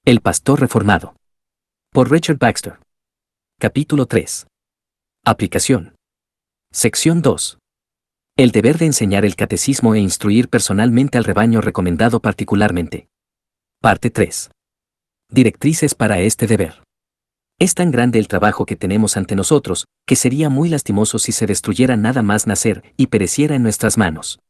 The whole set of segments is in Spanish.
El pastor reformado. Por Richard Baxter. Capítulo 3. Aplicación. Sección 2. El deber de enseñar el catecismo e instruir personalmente al rebaño recomendado particularmente. Parte 3. Directrices para este deber. Es tan grande el trabajo que tenemos ante nosotros, que sería muy lastimoso si se destruyera nada más nacer y pereciera en nuestras manos.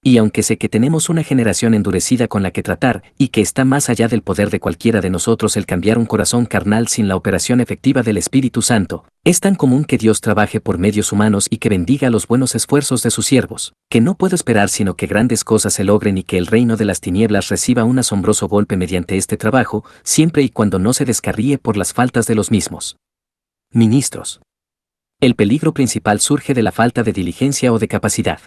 Y aunque sé que tenemos una generación endurecida con la que tratar y que está más allá del poder de cualquiera de nosotros el cambiar un corazón carnal sin la operación efectiva del Espíritu Santo, es tan común que Dios trabaje por medios humanos y que bendiga los buenos esfuerzos de sus siervos, que no puedo esperar sino que grandes cosas se logren y que el reino de las tinieblas reciba un asombroso golpe mediante este trabajo, siempre y cuando no se descarríe por las faltas de los mismos. Ministros. El peligro principal surge de la falta de diligencia o de capacidad.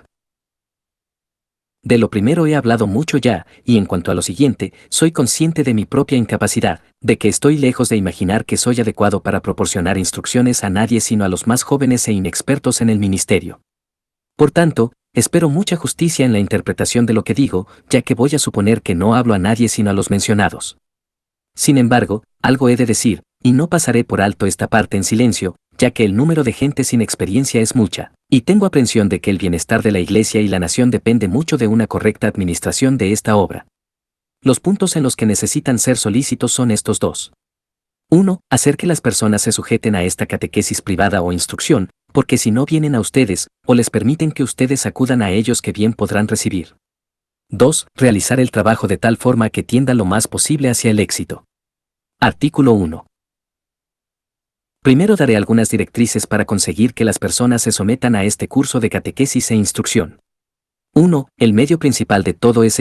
De lo primero he hablado mucho ya, y en cuanto a lo siguiente, soy consciente de mi propia incapacidad, de que estoy lejos de imaginar que soy adecuado para proporcionar instrucciones a nadie sino a los más jóvenes e inexpertos en el ministerio. Por tanto, espero mucha justicia en la interpretación de lo que digo, ya que voy a suponer que no hablo a nadie sino a los mencionados. Sin embargo, algo he de decir, y no pasaré por alto esta parte en silencio, ya que el número de gente sin experiencia es mucha, y tengo aprensión de que el bienestar de la Iglesia y la nación depende mucho de una correcta administración de esta obra. Los puntos en los que necesitan ser solícitos son estos dos. 1. Hacer que las personas se sujeten a esta catequesis privada o instrucción, porque si no vienen a ustedes, o les permiten que ustedes acudan a ellos que bien podrán recibir. 2. Realizar el trabajo de tal forma que tienda lo más posible hacia el éxito. Artículo 1. Primero daré algunas directrices para conseguir que las personas se sometan a este curso de catequesis e instrucción. 1. El medio principal de todo es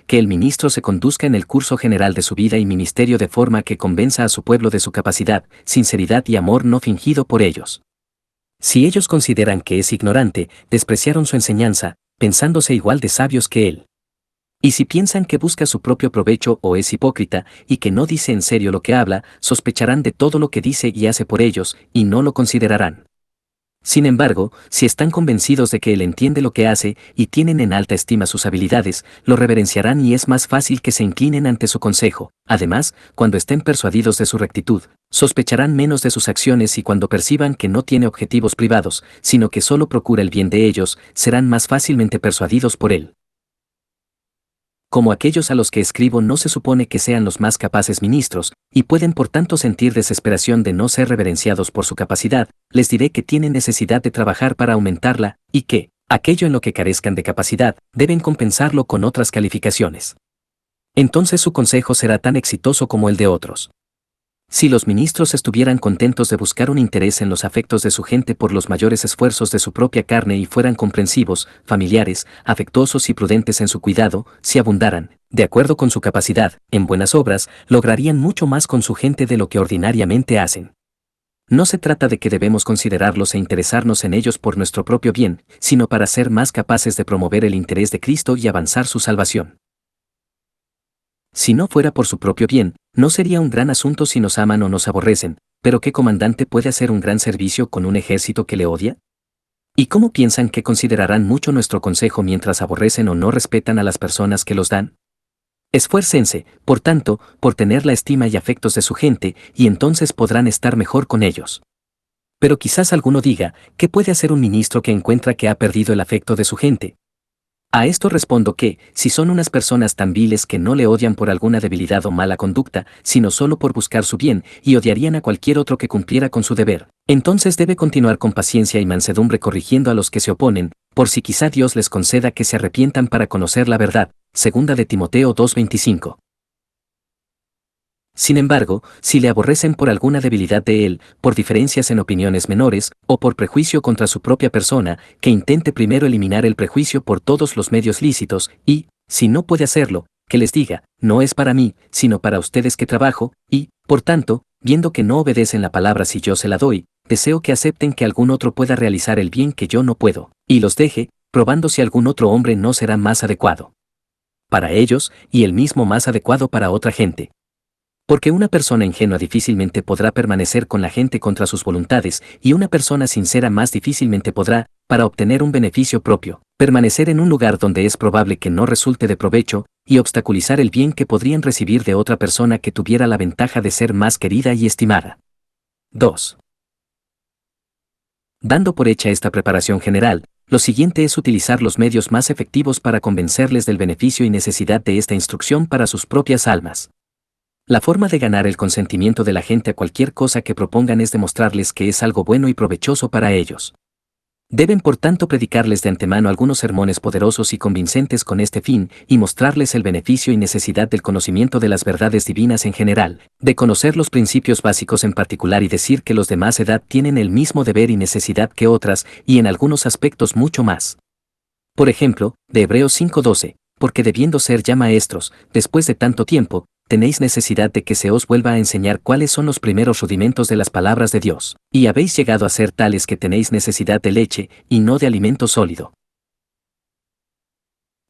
que el ministro se conduzca en el curso general de su vida y ministerio de forma que convenza a su pueblo de su capacidad, sinceridad y amor no fingido por ellos. Si ellos consideran que es ignorante, despreciaron su enseñanza, pensándose igual de sabios que él. Y si piensan que busca su propio provecho o es hipócrita, y que no dice en serio lo que habla, sospecharán de todo lo que dice y hace por ellos, y no lo considerarán. Sin embargo, si están convencidos de que él entiende lo que hace, y tienen en alta estima sus habilidades, lo reverenciarán y es más fácil que se inclinen ante su consejo. Además, cuando estén persuadidos de su rectitud, sospecharán menos de sus acciones y cuando perciban que no tiene objetivos privados, sino que solo procura el bien de ellos, serán más fácilmente persuadidos por él. Como aquellos a los que escribo no se supone que sean los más capaces ministros, y pueden por tanto sentir desesperación de no ser reverenciados por su capacidad, les diré que tienen necesidad de trabajar para aumentarla, y que, aquello en lo que carezcan de capacidad, deben compensarlo con otras calificaciones. Entonces su consejo será tan exitoso como el de otros. Si los ministros estuvieran contentos de buscar un interés en los afectos de su gente por los mayores esfuerzos de su propia carne y fueran comprensivos, familiares, afectuosos y prudentes en su cuidado, si abundaran, de acuerdo con su capacidad, en buenas obras, lograrían mucho más con su gente de lo que ordinariamente hacen. No se trata de que debemos considerarlos e interesarnos en ellos por nuestro propio bien, sino para ser más capaces de promover el interés de Cristo y avanzar su salvación. Si no fuera por su propio bien, no sería un gran asunto si nos aman o nos aborrecen, pero ¿qué comandante puede hacer un gran servicio con un ejército que le odia? ¿Y cómo piensan que considerarán mucho nuestro consejo mientras aborrecen o no respetan a las personas que los dan? Esfuércense, por tanto, por tener la estima y afectos de su gente, y entonces podrán estar mejor con ellos. Pero quizás alguno diga, ¿qué puede hacer un ministro que encuentra que ha perdido el afecto de su gente? A esto respondo que, si son unas personas tan viles que no le odian por alguna debilidad o mala conducta, sino solo por buscar su bien, y odiarían a cualquier otro que cumpliera con su deber, entonces debe continuar con paciencia y mansedumbre corrigiendo a los que se oponen, por si quizá Dios les conceda que se arrepientan para conocer la verdad. Segunda de Timoteo 2:25. Sin embargo, si le aborrecen por alguna debilidad de él, por diferencias en opiniones menores, o por prejuicio contra su propia persona, que intente primero eliminar el prejuicio por todos los medios lícitos, y, si no puede hacerlo, que les diga, no es para mí, sino para ustedes que trabajo, y, por tanto, viendo que no obedecen la palabra si yo se la doy, deseo que acepten que algún otro pueda realizar el bien que yo no puedo, y los deje, probando si algún otro hombre no será más adecuado para ellos, y el mismo más adecuado para otra gente. Porque una persona ingenua difícilmente podrá permanecer con la gente contra sus voluntades, y una persona sincera más difícilmente podrá, para obtener un beneficio propio, permanecer en un lugar donde es probable que no resulte de provecho, y obstaculizar el bien que podrían recibir de otra persona que tuviera la ventaja de ser más querida y estimada. 2. Dando por hecha esta preparación general, lo siguiente es utilizar los medios más efectivos para convencerles del beneficio y necesidad de esta instrucción para sus propias almas. La forma de ganar el consentimiento de la gente a cualquier cosa que propongan es demostrarles que es algo bueno y provechoso para ellos. Deben por tanto predicarles de antemano algunos sermones poderosos y convincentes con este fin, y mostrarles el beneficio y necesidad del conocimiento de las verdades divinas en general, de conocer los principios básicos en particular y decir que los de más edad tienen el mismo deber y necesidad que otras, y en algunos aspectos mucho más. Por ejemplo, de Hebreos 5:12, porque debiendo ser ya maestros, después de tanto tiempo, tenéis necesidad de que se os vuelva a enseñar cuáles son los primeros rudimentos de las palabras de Dios, y habéis llegado a ser tales que tenéis necesidad de leche, y no de alimento sólido.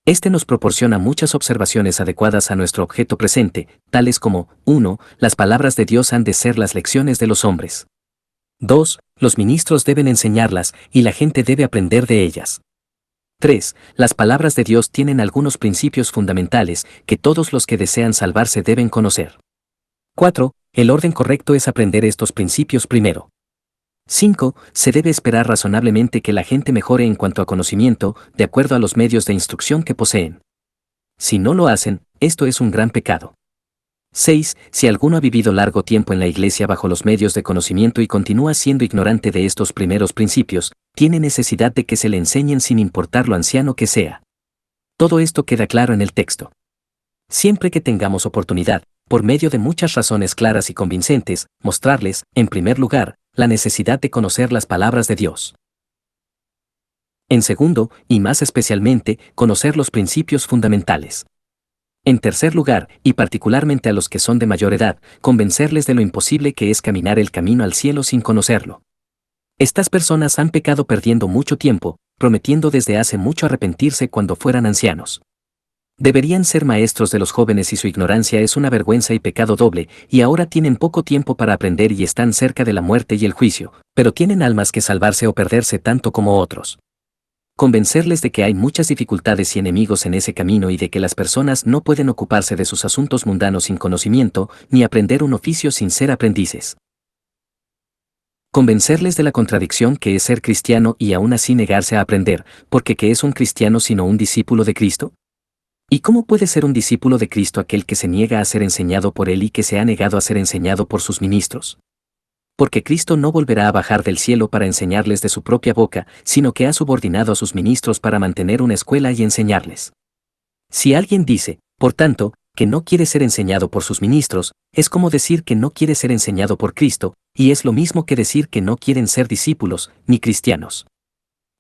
Este nos proporciona muchas observaciones adecuadas a nuestro objeto presente, tales como, 1. Las palabras de Dios han de ser las lecciones de los hombres. 2. Los ministros deben enseñarlas, y la gente debe aprender de ellas. 3. Las palabras de Dios tienen algunos principios fundamentales que todos los que desean salvarse deben conocer. 4. El orden correcto es aprender estos principios primero. 5. Se debe esperar razonablemente que la gente mejore en cuanto a conocimiento, de acuerdo a los medios de instrucción que poseen. Si no lo hacen, esto es un gran pecado. 6. Si alguno ha vivido largo tiempo en la iglesia bajo los medios de conocimiento y continúa siendo ignorante de estos primeros principios, tiene necesidad de que se le enseñen sin importar lo anciano que sea. Todo esto queda claro en el texto. Siempre que tengamos oportunidad, por medio de muchas razones claras y convincentes, mostrarles, en primer lugar, la necesidad de conocer las palabras de Dios. En segundo, y más especialmente, conocer los principios fundamentales. En tercer lugar, y particularmente a los que son de mayor edad, convencerles de lo imposible que es caminar el camino al cielo sin conocerlo. Estas personas han pecado perdiendo mucho tiempo, prometiendo desde hace mucho arrepentirse cuando fueran ancianos. Deberían ser maestros de los jóvenes y su ignorancia es una vergüenza y pecado doble, y ahora tienen poco tiempo para aprender y están cerca de la muerte y el juicio, pero tienen almas que salvarse o perderse tanto como otros. Convencerles de que hay muchas dificultades y enemigos en ese camino y de que las personas no pueden ocuparse de sus asuntos mundanos sin conocimiento, ni aprender un oficio sin ser aprendices. Convencerles de la contradicción que es ser cristiano y aún así negarse a aprender, porque ¿qué es un cristiano sino un discípulo de Cristo? ¿Y cómo puede ser un discípulo de Cristo aquel que se niega a ser enseñado por él y que se ha negado a ser enseñado por sus ministros? Porque Cristo no volverá a bajar del cielo para enseñarles de su propia boca, sino que ha subordinado a sus ministros para mantener una escuela y enseñarles. Si alguien dice, por tanto, que no quiere ser enseñado por sus ministros, es como decir que no quiere ser enseñado por Cristo, y es lo mismo que decir que no quieren ser discípulos, ni cristianos.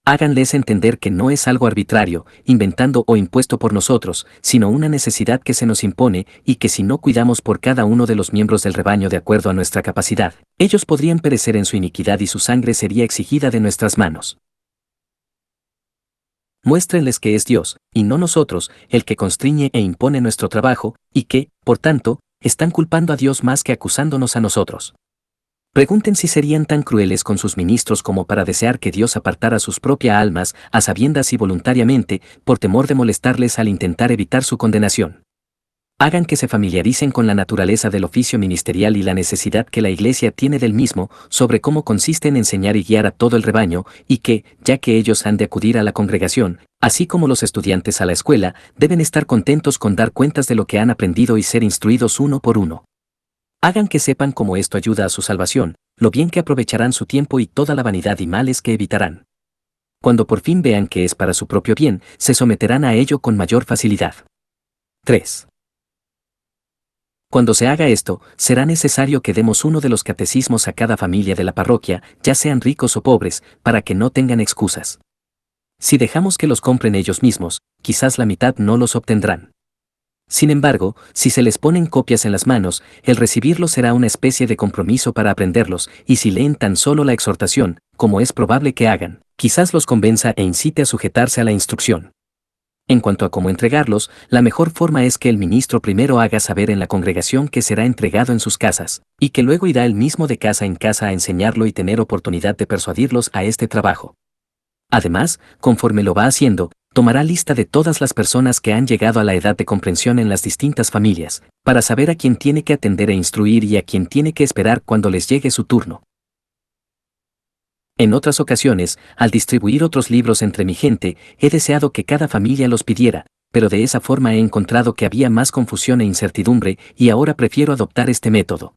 Háganles entender que no es algo arbitrario, inventando o impuesto por nosotros, sino una necesidad que se nos impone y que si no cuidamos por cada uno de los miembros del rebaño de acuerdo a nuestra capacidad, ellos podrían perecer en su iniquidad y su sangre sería exigida de nuestras manos. Muéstrenles que es Dios, y no nosotros, el que constriñe e impone nuestro trabajo, y que, por tanto, están culpando a Dios más que acusándonos a nosotros. Pregunten si serían tan crueles con sus ministros como para desear que Dios apartara sus propias almas, a sabiendas y voluntariamente, por temor de molestarles al intentar evitar su condenación. Hagan que se familiaricen con la naturaleza del oficio ministerial y la necesidad que la Iglesia tiene del mismo, sobre cómo consiste en enseñar y guiar a todo el rebaño, y que, ya que ellos han de acudir a la congregación, así como los estudiantes a la escuela, deben estar contentos con dar cuentas de lo que han aprendido y ser instruidos uno por uno. Hagan que sepan cómo esto ayuda a su salvación, lo bien que aprovecharán su tiempo y toda la vanidad y males que evitarán. Cuando por fin vean que es para su propio bien, se someterán a ello con mayor facilidad. 3. Cuando se haga esto, será necesario que demos uno de los catecismos a cada familia de la parroquia, ya sean ricos o pobres, para que no tengan excusas. Si dejamos que los compren ellos mismos, quizás la mitad no los obtendrán. Sin embargo, si se les ponen copias en las manos, el recibirlos será una especie de compromiso para aprenderlos, y si leen tan solo la exhortación, como es probable que hagan, quizás los convenza e incite a sujetarse a la instrucción. En cuanto a cómo entregarlos, la mejor forma es que el ministro primero haga saber en la congregación que será entregado en sus casas, y que luego irá él mismo de casa en casa a enseñarlo y tener oportunidad de persuadirlos a este trabajo. Además, conforme lo va haciendo, tomará lista de todas las personas que han llegado a la edad de comprensión en las distintas familias, para saber a quién tiene que atender e instruir y a quién tiene que esperar cuando les llegue su turno. En otras ocasiones, al distribuir otros libros entre mi gente, he deseado que cada familia los pidiera, pero de esa forma he encontrado que había más confusión e incertidumbre y ahora prefiero adoptar este método.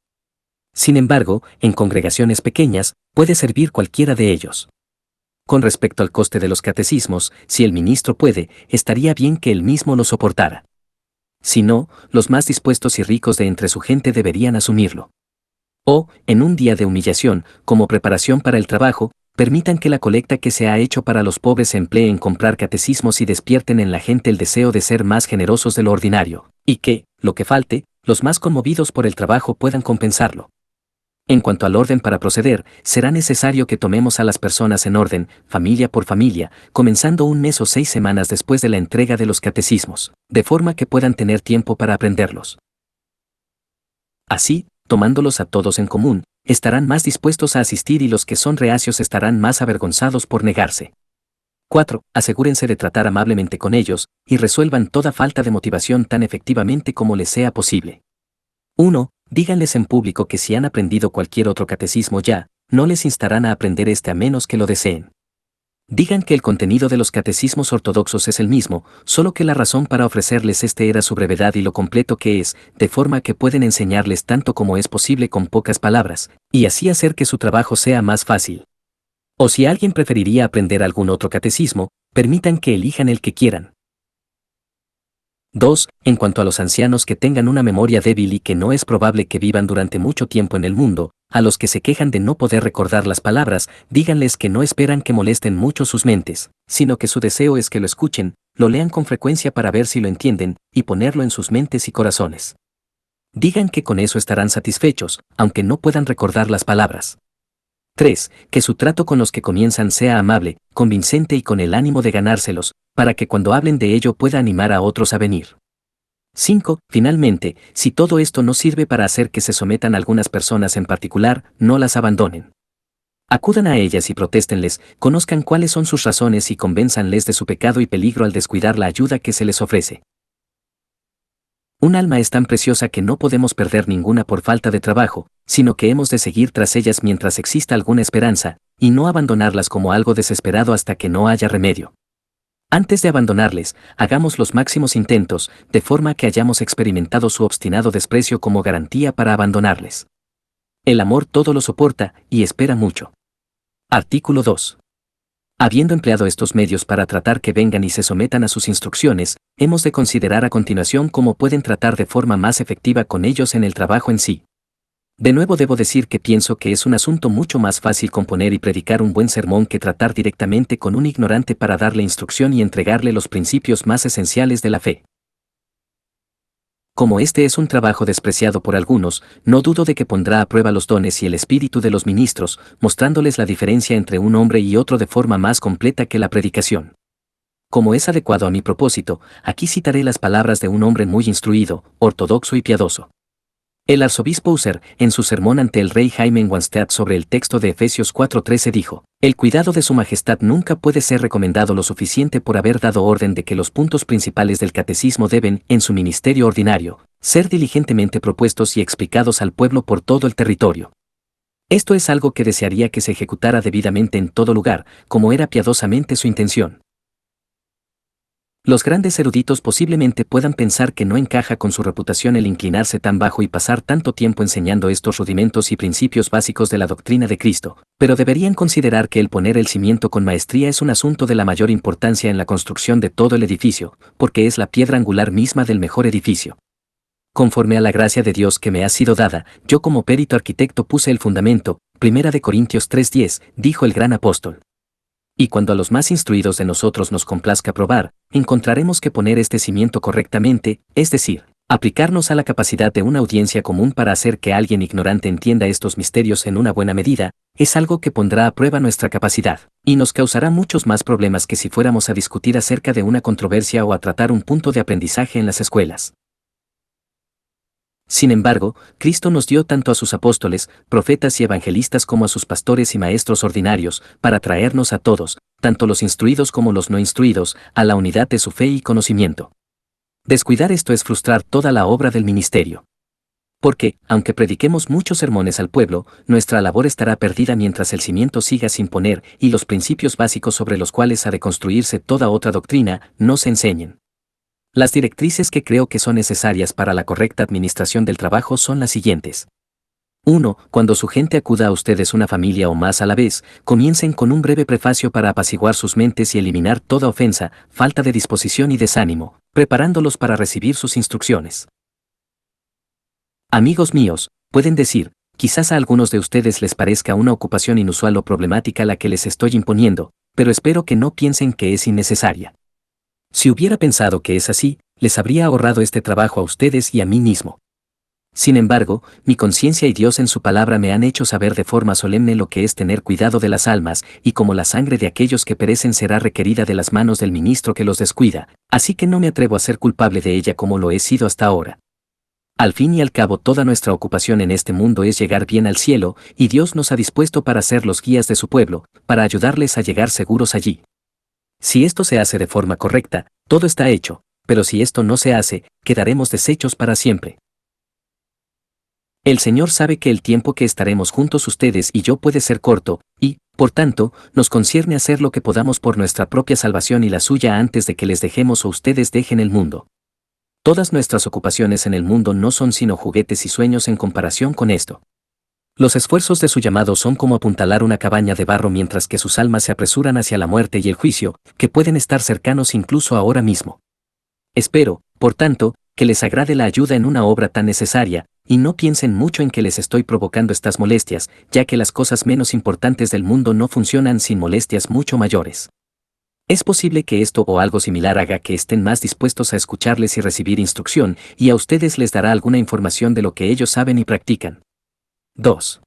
Sin embargo, en congregaciones pequeñas, puede servir cualquiera de ellos. Con respecto al coste de los catecismos, si el ministro puede, estaría bien que él mismo lo soportara. Si no, los más dispuestos y ricos de entre su gente deberían asumirlo. O, en un día de humillación, como preparación para el trabajo, permitan que la colecta que se ha hecho para los pobres se emplee en comprar catecismos y despierten en la gente el deseo de ser más generosos de lo ordinario, y que, lo que falte, los más conmovidos por el trabajo puedan compensarlo. En cuanto al orden para proceder, será necesario que tomemos a las personas en orden, familia por familia, comenzando un mes o 6 semanas después de la entrega de los catecismos, de forma que puedan tener tiempo para aprenderlos. Así, tomándolos a todos en común, estarán más dispuestos a asistir y los que son reacios estarán más avergonzados por negarse. 4. Asegúrense de tratar amablemente con ellos, y resuelvan toda falta de motivación tan efectivamente como les sea posible. 1. Díganles en público que si han aprendido cualquier otro catecismo ya, no les instarán a aprender este a menos que lo deseen. Digan que el contenido de los catecismos ortodoxos es el mismo, solo que la razón para ofrecerles este era su brevedad y lo completo que es, de forma que pueden enseñarles tanto como es posible con pocas palabras, y así hacer que su trabajo sea más fácil. O si alguien preferiría aprender algún otro catecismo, permitan que elijan el que quieran. 2. En cuanto a los ancianos que tengan una memoria débil y que no es probable que vivan durante mucho tiempo en el mundo, a los que se quejan de no poder recordar las palabras, díganles que no esperan que molesten mucho sus mentes, sino que su deseo es que lo escuchen, lo lean con frecuencia para ver si lo entienden, y ponerlo en sus mentes y corazones. Digan que con eso estarán satisfechos, aunque no puedan recordar las palabras. 3. Que su trato con los que comienzan sea amable, convincente y con el ánimo de ganárselos, para que cuando hablen de ello pueda animar a otros a venir. 5. Finalmente, si todo esto no sirve para hacer que se sometan algunas personas en particular, no las abandonen. Acudan a ellas y protéstenles, conozcan cuáles son sus razones y convénzanles de su pecado y peligro al descuidar la ayuda que se les ofrece. Un alma es tan preciosa que no podemos perder ninguna por falta de trabajo, sino que hemos de seguir tras ellas mientras exista alguna esperanza, y no abandonarlas como algo desesperado hasta que no haya remedio. Antes de abandonarles, hagamos los máximos intentos, de forma que hayamos experimentado su obstinado desprecio como garantía para abandonarles. El amor todo lo soporta, y espera mucho. Artículo 2. Habiendo empleado estos medios para tratar que vengan y se sometan a sus instrucciones, hemos de considerar a continuación cómo pueden tratar de forma más efectiva con ellos en el trabajo en sí. De nuevo debo decir que pienso que es un asunto mucho más fácil componer y predicar un buen sermón que tratar directamente con un ignorante para darle instrucción y entregarle los principios más esenciales de la fe. Como este es un trabajo despreciado por algunos, no dudo de que pondrá a prueba los dones y el espíritu de los ministros, mostrándoles la diferencia entre un hombre y otro de forma más completa que la predicación. Como es adecuado a mi propósito, aquí citaré las palabras de un hombre muy instruido, ortodoxo y piadoso. El arzobispo Husser, en su sermón ante el rey Jaime en Wanstead sobre el texto de Efesios 4:13 dijo: el cuidado de su majestad nunca puede ser recomendado lo suficiente por haber dado orden de que los puntos principales del catecismo deben, en su ministerio ordinario, ser diligentemente propuestos y explicados al pueblo por todo el territorio. Esto es algo que desearía que se ejecutara debidamente en todo lugar, como era piadosamente su intención. Los grandes eruditos posiblemente puedan pensar que no encaja con su reputación el inclinarse tan bajo y pasar tanto tiempo enseñando estos rudimentos y principios básicos de la doctrina de Cristo, pero deberían considerar que el poner el cimiento con maestría es un asunto de la mayor importancia en la construcción de todo el edificio, porque es la piedra angular misma del mejor edificio. Conforme a la gracia de Dios que me ha sido dada, yo como perito arquitecto puse el fundamento, 1 Corintios 3:10, dijo el gran apóstol. Y cuando a los más instruidos de nosotros nos complazca probar, encontraremos que poner este cimiento correctamente, es decir, aplicarnos a la capacidad de una audiencia común para hacer que alguien ignorante entienda estos misterios en una buena medida, es algo que pondrá a prueba nuestra capacidad, y nos causará muchos más problemas que si fuéramos a discutir acerca de una controversia o a tratar un punto de aprendizaje en las escuelas. Sin embargo, Cristo nos dio tanto a sus apóstoles, profetas y evangelistas como a sus pastores y maestros ordinarios, para traernos a todos, tanto los instruidos como los no instruidos, a la unidad de su fe y conocimiento. Descuidar esto es frustrar toda la obra del ministerio. Porque, aunque prediquemos muchos sermones al pueblo, nuestra labor estará perdida mientras el cimiento siga sin poner y los principios básicos sobre los cuales ha de construirse toda otra doctrina no se enseñen. Las directrices que creo que son necesarias para la correcta administración del trabajo son las siguientes. 1. Cuando su gente acuda a ustedes una familia o más a la vez, comiencen con un breve prefacio para apaciguar sus mentes y eliminar toda ofensa, falta de disposición y desánimo, preparándolos para recibir sus instrucciones. Amigos míos, pueden decir, quizás a algunos de ustedes les parezca una ocupación inusual o problemática la que les estoy imponiendo, pero espero que no piensen que es innecesaria. Si hubiera pensado que es así, les habría ahorrado este trabajo a ustedes y a mí mismo. Sin embargo, mi conciencia y Dios en su palabra me han hecho saber de forma solemne lo que es tener cuidado de las almas, y como la sangre de aquellos que perecen será requerida de las manos del ministro que los descuida, así que no me atrevo a ser culpable de ella como lo he sido hasta ahora. Al fin y al cabo toda nuestra ocupación en este mundo es llegar bien al cielo, y Dios nos ha dispuesto para ser los guías de su pueblo, para ayudarles a llegar seguros allí. Si esto se hace de forma correcta, todo está hecho, pero si esto no se hace, quedaremos deshechos para siempre. El Señor sabe que el tiempo que estaremos juntos ustedes y yo puede ser corto, y, por tanto, nos concierne hacer lo que podamos por nuestra propia salvación y la suya antes de que les dejemos o ustedes dejen el mundo. Todas nuestras ocupaciones en el mundo no son sino juguetes y sueños en comparación con esto. Los esfuerzos de su llamado son como apuntalar una cabaña de barro mientras que sus almas se apresuran hacia la muerte y el juicio, que pueden estar cercanos incluso ahora mismo. Espero, por tanto, que les agrade la ayuda en una obra tan necesaria, y no piensen mucho en que les estoy provocando estas molestias, ya que las cosas menos importantes del mundo no funcionan sin molestias mucho mayores. Es posible que esto o algo similar haga que estén más dispuestos a escucharles y recibir instrucción, y a ustedes les dará alguna información de lo que ellos saben y practican. 2.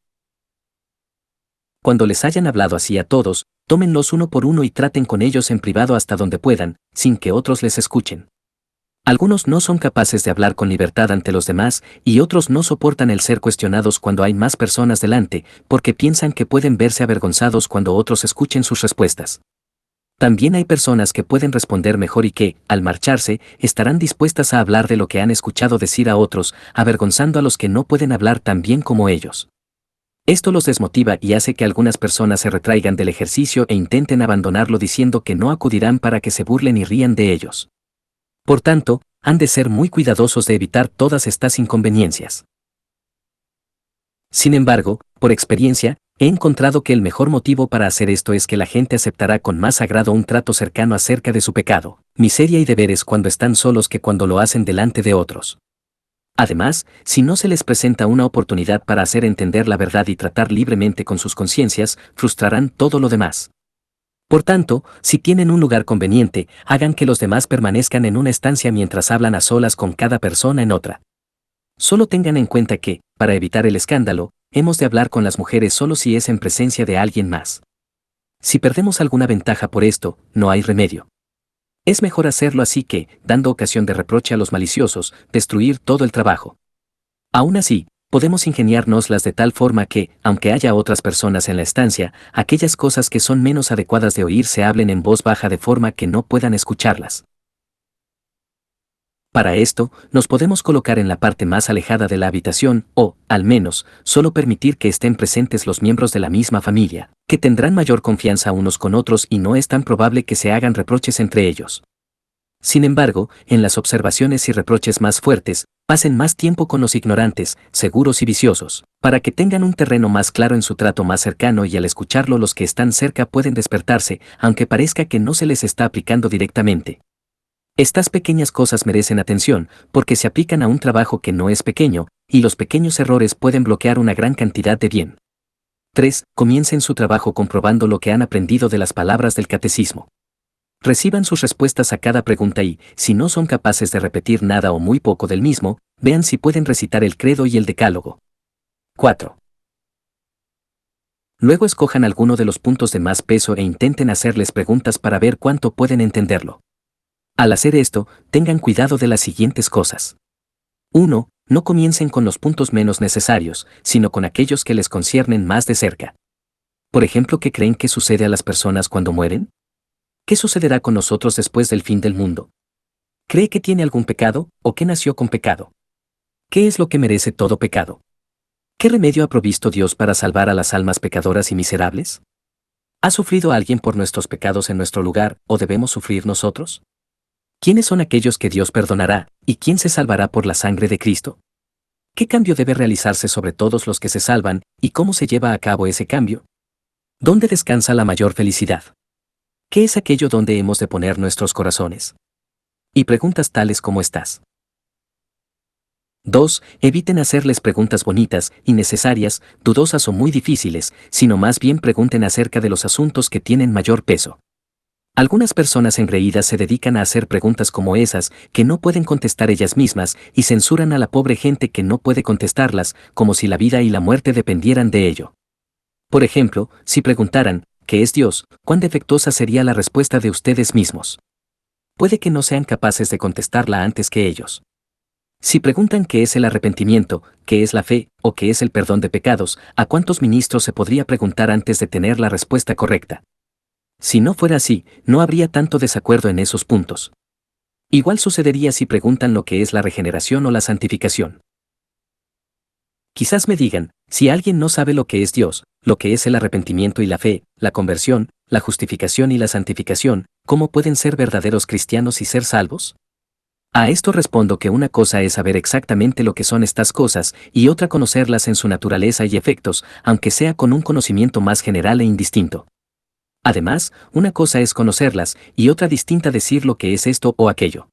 Cuando les hayan hablado así a todos, tómenlos uno por uno y traten con ellos en privado hasta donde puedan, sin que otros les escuchen. Algunos no son capaces de hablar con libertad ante los demás, y otros no soportan el ser cuestionados cuando hay más personas delante, porque piensan que pueden verse avergonzados cuando otros escuchen sus respuestas. También hay personas que pueden responder mejor y que, al marcharse, estarán dispuestas a hablar de lo que han escuchado decir a otros, avergonzando a los que no pueden hablar tan bien como ellos. Esto los desmotiva y hace que algunas personas se retraigan del ejercicio e intenten abandonarlo diciendo que no acudirán para que se burlen y rían de ellos. Por tanto, han de ser muy cuidadosos de evitar todas estas inconveniencias. Sin embargo, por experiencia, he encontrado que el mejor motivo para hacer esto es que la gente aceptará con más agrado un trato cercano acerca de su pecado, miseria y deberes cuando están solos que cuando lo hacen delante de otros. Además, si no se les presenta una oportunidad para hacer entender la verdad y tratar libremente con sus conciencias, frustrarán todo lo demás. Por tanto, si tienen un lugar conveniente, hagan que los demás permanezcan en una estancia mientras hablan a solas con cada persona en otra. Solo tengan en cuenta que, para evitar el escándalo, hemos de hablar con las mujeres solo si es en presencia de alguien más. Si perdemos alguna ventaja por esto, no hay remedio. Es mejor hacerlo así que, dando ocasión de reproche a los maliciosos, destruir todo el trabajo. Aún así, podemos ingeniárnoslas de tal forma que, aunque haya otras personas en la estancia, aquellas cosas que son menos adecuadas de oír se hablen en voz baja de forma que no puedan escucharlas. Para esto, nos podemos colocar en la parte más alejada de la habitación o, al menos, solo permitir que estén presentes los miembros de la misma familia, que tendrán mayor confianza unos con otros y no es tan probable que se hagan reproches entre ellos. Sin embargo, en las observaciones y reproches más fuertes, pasen más tiempo con los ignorantes, seguros y viciosos, para que tengan un terreno más claro en su trato más cercano y al escucharlo los que están cerca pueden despertarse, aunque parezca que no se les está aplicando directamente. Estas pequeñas cosas merecen atención, porque se aplican a un trabajo que no es pequeño, y los pequeños errores pueden bloquear una gran cantidad de bien. 3. Comiencen su trabajo comprobando lo que han aprendido de las palabras del catecismo. Reciban sus respuestas a cada pregunta y, si no son capaces de repetir nada o muy poco del mismo, vean si pueden recitar el credo y el decálogo. 4. Luego escojan alguno de los puntos de más peso e intenten hacerles preguntas para ver cuánto pueden entenderlo. Al hacer esto, tengan cuidado de las siguientes cosas. 1. No comiencen con los puntos menos necesarios, sino con aquellos que les conciernen más de cerca. Por ejemplo, ¿qué creen que sucede a las personas cuando mueren? ¿Qué sucederá con nosotros después del fin del mundo? ¿Cree que tiene algún pecado o que nació con pecado? ¿Qué es lo que merece todo pecado? ¿Qué remedio ha provisto Dios para salvar a las almas pecadoras y miserables? ¿Ha sufrido alguien por nuestros pecados en nuestro lugar o debemos sufrir nosotros? ¿Quiénes son aquellos que Dios perdonará y quién se salvará por la sangre de Cristo? ¿Qué cambio debe realizarse sobre todos los que se salvan y cómo se lleva a cabo ese cambio? ¿Dónde descansa la mayor felicidad? ¿Qué es aquello donde hemos de poner nuestros corazones? Y preguntas tales como estas. 2. Eviten hacerles preguntas bonitas, innecesarias, dudosas o muy difíciles, sino más bien pregunten acerca de los asuntos que tienen mayor peso. Algunas personas engreídas se dedican a hacer preguntas como esas, que no pueden contestar ellas mismas, y censuran a la pobre gente que no puede contestarlas, como si la vida y la muerte dependieran de ello. Por ejemplo, si preguntaran, ¿qué es Dios?, ¿cuán defectuosa sería la respuesta de ustedes mismos? Puede que no sean capaces de contestarla antes que ellos. Si preguntan qué es el arrepentimiento, qué es la fe, o qué es el perdón de pecados, ¿a cuántos ministros se podría preguntar antes de tener la respuesta correcta? Si no fuera así, no habría tanto desacuerdo en esos puntos. Igual sucedería si preguntan lo que es la regeneración o la santificación. Quizás me digan, si alguien no sabe lo que es Dios, lo que es el arrepentimiento y la fe, la conversión, la justificación y la santificación, ¿cómo pueden ser verdaderos cristianos y ser salvos? A esto respondo que una cosa es saber exactamente lo que son estas cosas y otra conocerlas en su naturaleza y efectos, aunque sea con un conocimiento más general e indistinto. Además, una cosa es conocerlas y otra distinta decir lo que es esto o aquello.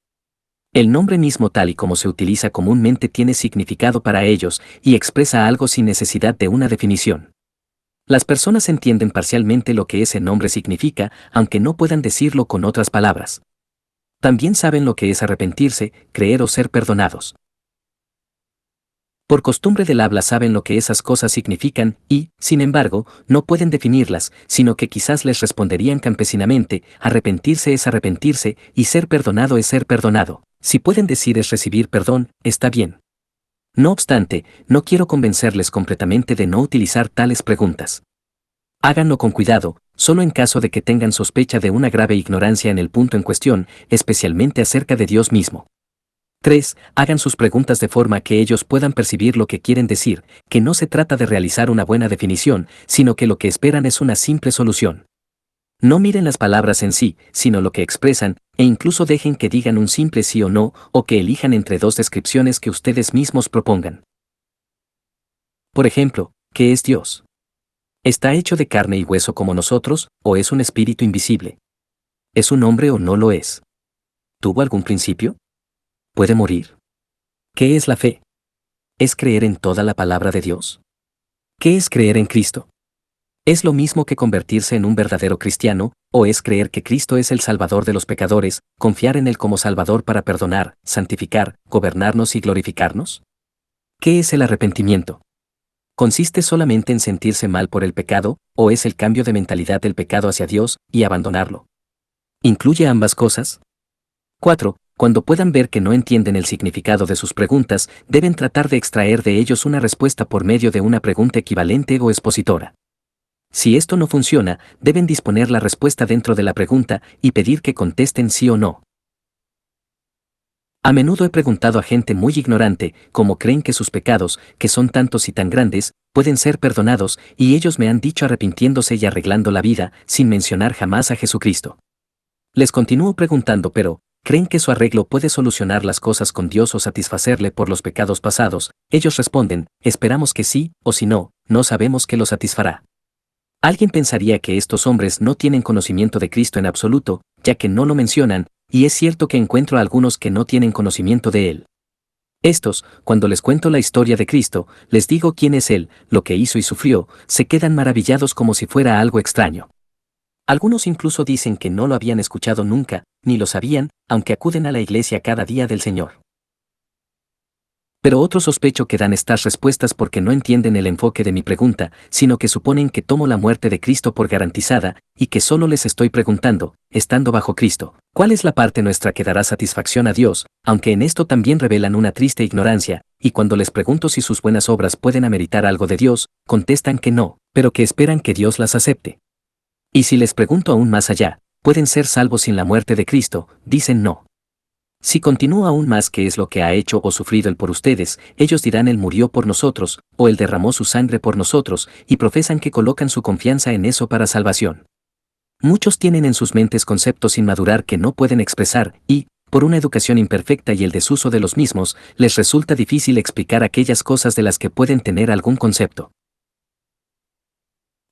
El nombre mismo tal y como se utiliza comúnmente tiene significado para ellos y expresa algo sin necesidad de una definición. Las personas entienden parcialmente lo que ese nombre significa, aunque no puedan decirlo con otras palabras. También saben lo que es arrepentirse, creer o ser perdonados. Por costumbre del habla saben lo que esas cosas significan y, sin embargo, no pueden definirlas, sino que quizás les responderían campesinamente, arrepentirse es arrepentirse y ser perdonado es ser perdonado. Si pueden decir es recibir perdón, está bien. No obstante, no quiero convencerles completamente de no utilizar tales preguntas. Háganlo con cuidado, solo en caso de que tengan sospecha de una grave ignorancia en el punto en cuestión, especialmente acerca de Dios mismo. 3. Hagan sus preguntas de forma que ellos puedan percibir lo que quieren decir, que no se trata de realizar una buena definición, sino que lo que esperan es una simple solución. No miren las palabras en sí, sino lo que expresan, e incluso dejen que digan un simple sí o no, o que elijan entre dos descripciones que ustedes mismos propongan. Por ejemplo, ¿qué es Dios? ¿Está hecho de carne y hueso como nosotros, o es un espíritu invisible? ¿Es un hombre o no lo es? ¿Tuvo algún principio? ¿Puede morir? ¿Qué es la fe? ¿Es creer en toda la palabra de Dios? ¿Qué es creer en Cristo? ¿Es lo mismo que convertirse en un verdadero cristiano, o es creer que Cristo es el Salvador de los pecadores, confiar en Él como Salvador para perdonar, santificar, gobernarnos y glorificarnos? ¿Qué es el arrepentimiento? ¿Consiste solamente en sentirse mal por el pecado, o es el cambio de mentalidad del pecado hacia Dios y abandonarlo? ¿Incluye ambas cosas? 4. Cuando puedan ver que no entienden el significado de sus preguntas, deben tratar de extraer de ellos una respuesta por medio de una pregunta equivalente o expositora. Si esto no funciona, deben disponer la respuesta dentro de la pregunta y pedir que contesten sí o no. A menudo he preguntado a gente muy ignorante cómo creen que sus pecados, que son tantos y tan grandes, pueden ser perdonados, y ellos me han dicho arrepintiéndose y arreglando la vida, sin mencionar jamás a Jesucristo. Les continúo preguntando, pero, ¿creen que su arreglo puede solucionar las cosas con Dios o satisfacerle por los pecados pasados? Ellos responden, esperamos que sí, o si no, no sabemos qué lo satisfará. Alguien pensaría que estos hombres no tienen conocimiento de Cristo en absoluto, ya que no lo mencionan, y es cierto que encuentro a algunos que no tienen conocimiento de Él. Estos, cuando les cuento la historia de Cristo, les digo quién es Él, lo que hizo y sufrió, se quedan maravillados como si fuera algo extraño. Algunos incluso dicen que no lo habían escuchado nunca, ni lo sabían, aunque acuden a la iglesia cada día del Señor. Pero otros sospecho que dan estas respuestas porque no entienden el enfoque de mi pregunta, sino que suponen que tomo la muerte de Cristo por garantizada, y que solo les estoy preguntando, estando bajo Cristo, ¿cuál es la parte nuestra que dará satisfacción a Dios? Aunque en esto también revelan una triste ignorancia, y cuando les pregunto si sus buenas obras pueden ameritar algo de Dios, contestan que no, pero que esperan que Dios las acepte. Y si les pregunto aún más allá, ¿pueden ser salvos sin la muerte de Cristo? Dicen no. Si continúo aún más qué es lo que ha hecho o sufrido Él por ustedes, ellos dirán Él murió por nosotros, o Él derramó su sangre por nosotros, y profesan que colocan su confianza en eso para salvación. Muchos tienen en sus mentes conceptos sin madurar que no pueden expresar, y, por una educación imperfecta y el desuso de los mismos, les resulta difícil explicar aquellas cosas de las que pueden tener algún concepto.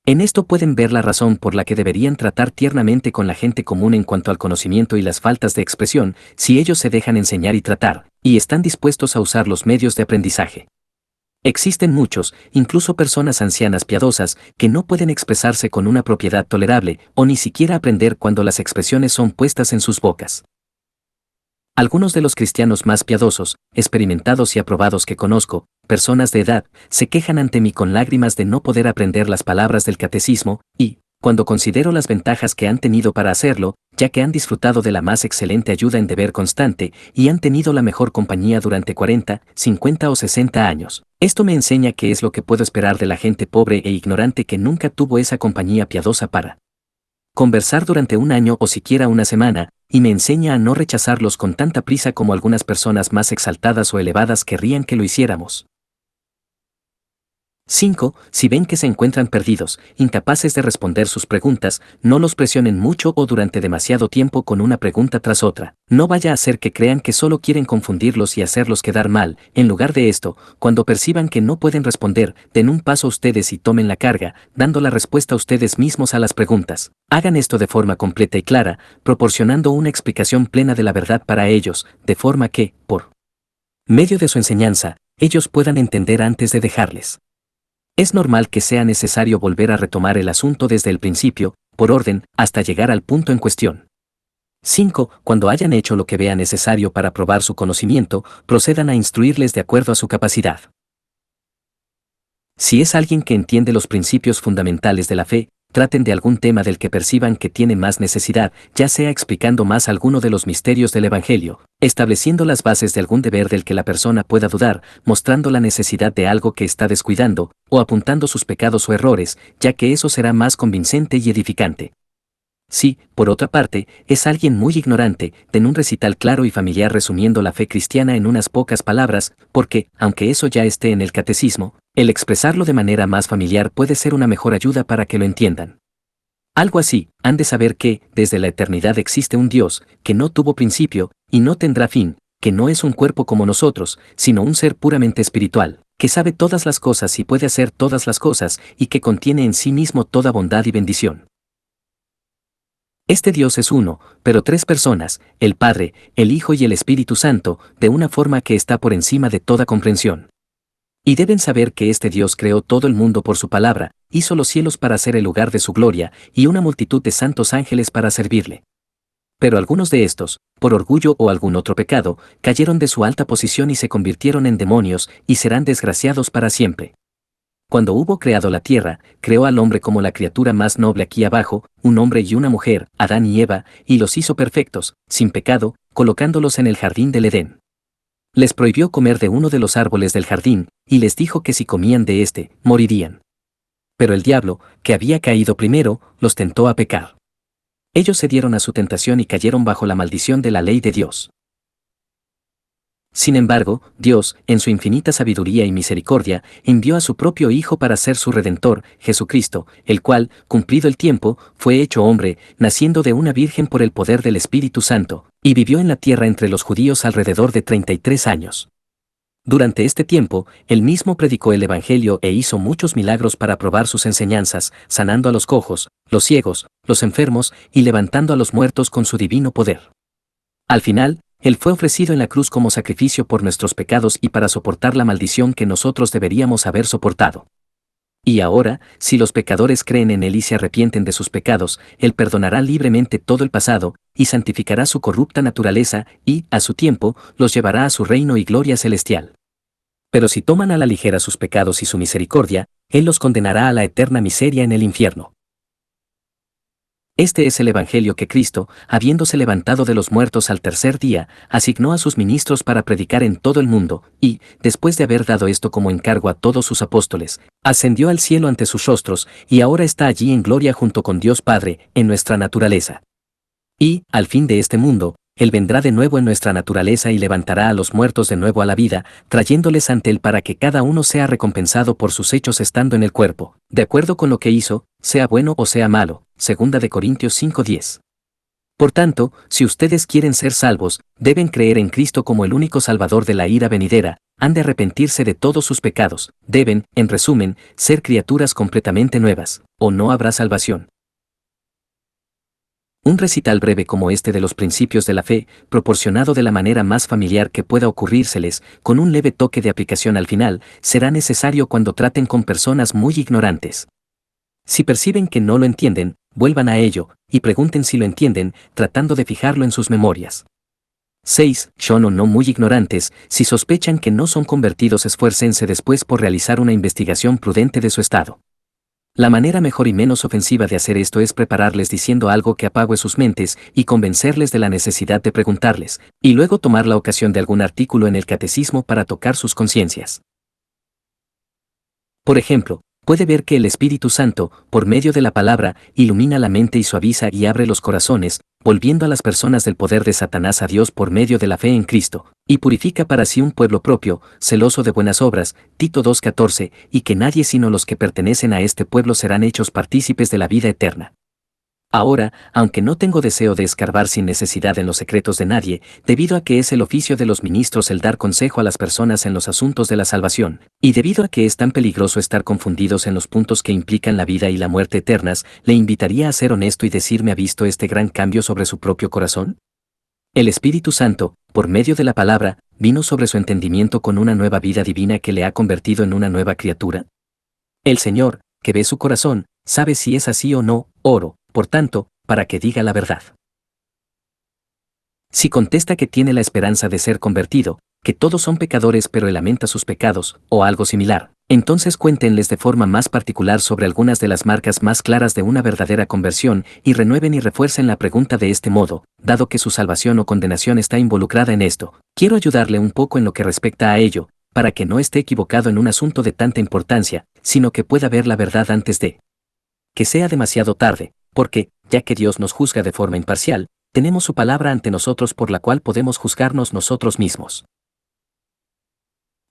En esto pueden ver la razón por la que deberían tratar tiernamente con la gente común en cuanto al conocimiento y las faltas de expresión, si ellos se dejan enseñar y tratar, y están dispuestos a usar los medios de aprendizaje. Existen muchos, incluso personas ancianas piadosas, que no pueden expresarse con una propiedad tolerable, o ni siquiera aprender cuando las expresiones son puestas en sus bocas. Algunos de los cristianos más piadosos, experimentados y aprobados que conozco, personas de edad, se quejan ante mí con lágrimas de no poder aprender las palabras del catecismo, y, cuando considero las ventajas que han tenido para hacerlo, ya que han disfrutado de la más excelente ayuda en deber constante, y han tenido la mejor compañía durante 40, 50 o 60 años, esto me enseña qué es lo que puedo esperar de la gente pobre e ignorante que nunca tuvo esa compañía piadosa para conversar durante un año o siquiera una semana, y me enseña a no rechazarlos con tanta prisa como algunas personas más exaltadas o elevadas querrían que lo hiciéramos. 5. Si ven que se encuentran perdidos, incapaces de responder sus preguntas, no los presionen mucho o durante demasiado tiempo con una pregunta tras otra. No vaya a hacer que crean que solo quieren confundirlos y hacerlos quedar mal. En lugar de esto, cuando perciban que no pueden responder, den un paso ustedes y tomen la carga, dando la respuesta ustedes mismos a las preguntas. Hagan esto de forma completa y clara, proporcionando una explicación plena de la verdad para ellos, de forma que, por medio de su enseñanza, ellos puedan entender antes de dejarles. Es normal que sea necesario volver a retomar el asunto desde el principio, por orden, hasta llegar al punto en cuestión. 5. Cuando hayan hecho lo que vean necesario para probar su conocimiento, procedan a instruirles de acuerdo a su capacidad. Si es alguien que entiende los principios fundamentales de la fe, traten de algún tema del que perciban que tiene más necesidad, ya sea explicando más alguno de los misterios del Evangelio, estableciendo las bases de algún deber del que la persona pueda dudar, mostrando la necesidad de algo que está descuidando, o apuntando sus pecados o errores, ya que eso será más convincente y edificante. Si, por otra parte, es alguien muy ignorante, den un recital claro y familiar resumiendo la fe cristiana en unas pocas palabras, porque, aunque eso ya esté en el catecismo, el expresarlo de manera más familiar puede ser una mejor ayuda para que lo entiendan. Algo así, han de saber que, desde la eternidad existe un Dios, que no tuvo principio, y no tendrá fin, que no es un cuerpo como nosotros, sino un ser puramente espiritual, que sabe todas las cosas y puede hacer todas las cosas, y que contiene en sí mismo toda bondad y bendición. Este Dios es uno, pero tres personas, el Padre, el Hijo y el Espíritu Santo, de una forma que está por encima de toda comprensión. Y deben saber que este Dios creó todo el mundo por su palabra, hizo los cielos para ser el lugar de su gloria, y una multitud de santos ángeles para servirle. Pero algunos de estos, por orgullo o algún otro pecado, cayeron de su alta posición y se convirtieron en demonios, y serán desgraciados para siempre. Cuando hubo creado la tierra, creó al hombre como la criatura más noble aquí abajo, un hombre y una mujer, Adán y Eva, y los hizo perfectos, sin pecado, colocándolos en el jardín del Edén. Les prohibió comer de uno de los árboles del jardín, y les dijo que si comían de éste, morirían. Pero el diablo, que había caído primero, los tentó a pecar. Ellos cedieron a su tentación y cayeron bajo la maldición de la ley de Dios. Sin embargo, Dios, en su infinita sabiduría y misericordia, envió a su propio Hijo para ser su Redentor, Jesucristo, el cual, cumplido el tiempo, fue hecho hombre, naciendo de una virgen por el poder del Espíritu Santo, y vivió en la tierra entre los judíos alrededor de 33 años. Durante este tiempo, él mismo predicó el Evangelio e hizo muchos milagros para probar sus enseñanzas, sanando a los cojos, los ciegos, los enfermos y levantando a los muertos con su divino poder. Al final, Él fue ofrecido en la cruz como sacrificio por nuestros pecados y para soportar la maldición que nosotros deberíamos haber soportado. Y ahora, si los pecadores creen en Él y se arrepienten de sus pecados, Él perdonará libremente todo el pasado, y santificará su corrupta naturaleza, y, a su tiempo, los llevará a su reino y gloria celestial. Pero si toman a la ligera sus pecados y su misericordia, Él los condenará a la eterna miseria en el infierno. Este es el Evangelio que Cristo, habiéndose levantado de los muertos al tercer día, asignó a sus ministros para predicar en todo el mundo, y, después de haber dado esto como encargo a todos sus apóstoles, ascendió al cielo ante sus rostros, y ahora está allí en gloria junto con Dios Padre, en nuestra naturaleza. Y, al fin de este mundo, Él vendrá de nuevo en nuestra naturaleza y levantará a los muertos de nuevo a la vida, trayéndoles ante Él para que cada uno sea recompensado por sus hechos estando en el cuerpo, de acuerdo con lo que hizo, sea bueno o sea malo. 2 Corintios 5:10. Por tanto, si ustedes quieren ser salvos, deben creer en Cristo como el único Salvador de la ira venidera, han de arrepentirse de todos sus pecados, deben, en resumen, ser criaturas completamente nuevas, o no habrá salvación. Un recital breve como este de los principios de la fe, proporcionado de la manera más familiar que pueda ocurrírseles, con un leve toque de aplicación al final, será necesario cuando traten con personas muy ignorantes. Si perciben que no lo entienden, vuelvan a ello, y pregunten si lo entienden, tratando de fijarlo en sus memorias. 6. Son o no muy ignorantes, si sospechan que no son convertidos, esfuércense después por realizar una investigación prudente de su estado. La manera mejor y menos ofensiva de hacer esto es prepararles diciendo algo que apague sus mentes y convencerles de la necesidad de preguntarles, y luego tomar la ocasión de algún artículo en el catecismo para tocar sus conciencias. Por ejemplo, puede ver que el Espíritu Santo, por medio de la palabra, ilumina la mente y suaviza y abre los corazones, volviendo a las personas del poder de Satanás a Dios por medio de la fe en Cristo, y purifica para sí un pueblo propio, celoso de buenas obras, Tito 2:14, y que nadie sino los que pertenecen a este pueblo serán hechos partícipes de la vida eterna. Ahora, aunque no tengo deseo de escarbar sin necesidad en los secretos de nadie, debido a que es el oficio de los ministros el dar consejo a las personas en los asuntos de la salvación, y debido a que es tan peligroso estar confundidos en los puntos que implican la vida y la muerte eternas, le invitaría a ser honesto y decirme: ¿ha visto este gran cambio sobre su propio corazón? El Espíritu Santo, por medio de la palabra, vino sobre su entendimiento con una nueva vida divina que le ha convertido en una nueva criatura. El Señor, que ve su corazón, sabe si es así o no, oro, por tanto, para que diga la verdad. Si contesta que tiene la esperanza de ser convertido, que todos son pecadores pero él lamenta sus pecados, o algo similar, entonces cuéntenles de forma más particular sobre algunas de las marcas más claras de una verdadera conversión y renueven y refuercen la pregunta de este modo: dado que su salvación o condenación está involucrada en esto, quiero ayudarle un poco en lo que respecta a ello, para que no esté equivocado en un asunto de tanta importancia, sino que pueda ver la verdad antes de que sea demasiado tarde, porque, ya que Dios nos juzga de forma imparcial, tenemos su palabra ante nosotros por la cual podemos juzgarnos nosotros mismos.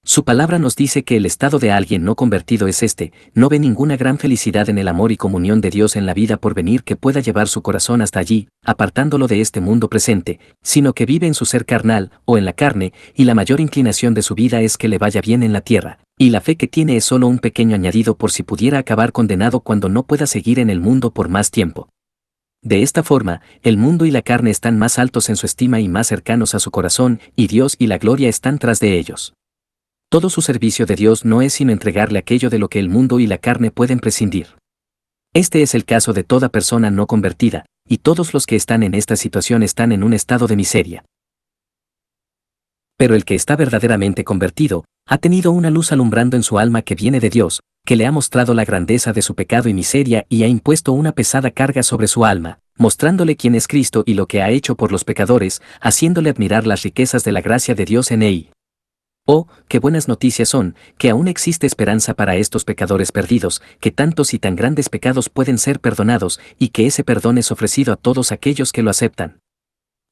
Su palabra nos dice que el estado de alguien no convertido es este: no ve ninguna gran felicidad en el amor y comunión de Dios en la vida por venir que pueda llevar su corazón hasta allí, apartándolo de este mundo presente, sino que vive en su ser carnal, o en la carne, y la mayor inclinación de su vida es que le vaya bien en la tierra, y la fe que tiene es solo un pequeño añadido por si pudiera acabar condenado cuando no pueda seguir en el mundo por más tiempo. De esta forma, el mundo y la carne están más altos en su estima y más cercanos a su corazón, y Dios y la gloria están tras de ellos. Todo su servicio de Dios no es sino entregarle aquello de lo que el mundo y la carne pueden prescindir. Este es el caso de toda persona no convertida, y todos los que están en esta situación están en un estado de miseria. Pero el que está verdaderamente convertido, ha tenido una luz alumbrando en su alma que viene de Dios, que le ha mostrado la grandeza de su pecado y miseria y ha impuesto una pesada carga sobre su alma, mostrándole quién es Cristo y lo que ha hecho por los pecadores, haciéndole admirar las riquezas de la gracia de Dios en él. Oh, qué buenas noticias son, que aún existe esperanza para estos pecadores perdidos, que tantos y tan grandes pecados pueden ser perdonados, y que ese perdón es ofrecido a todos aquellos que lo aceptan.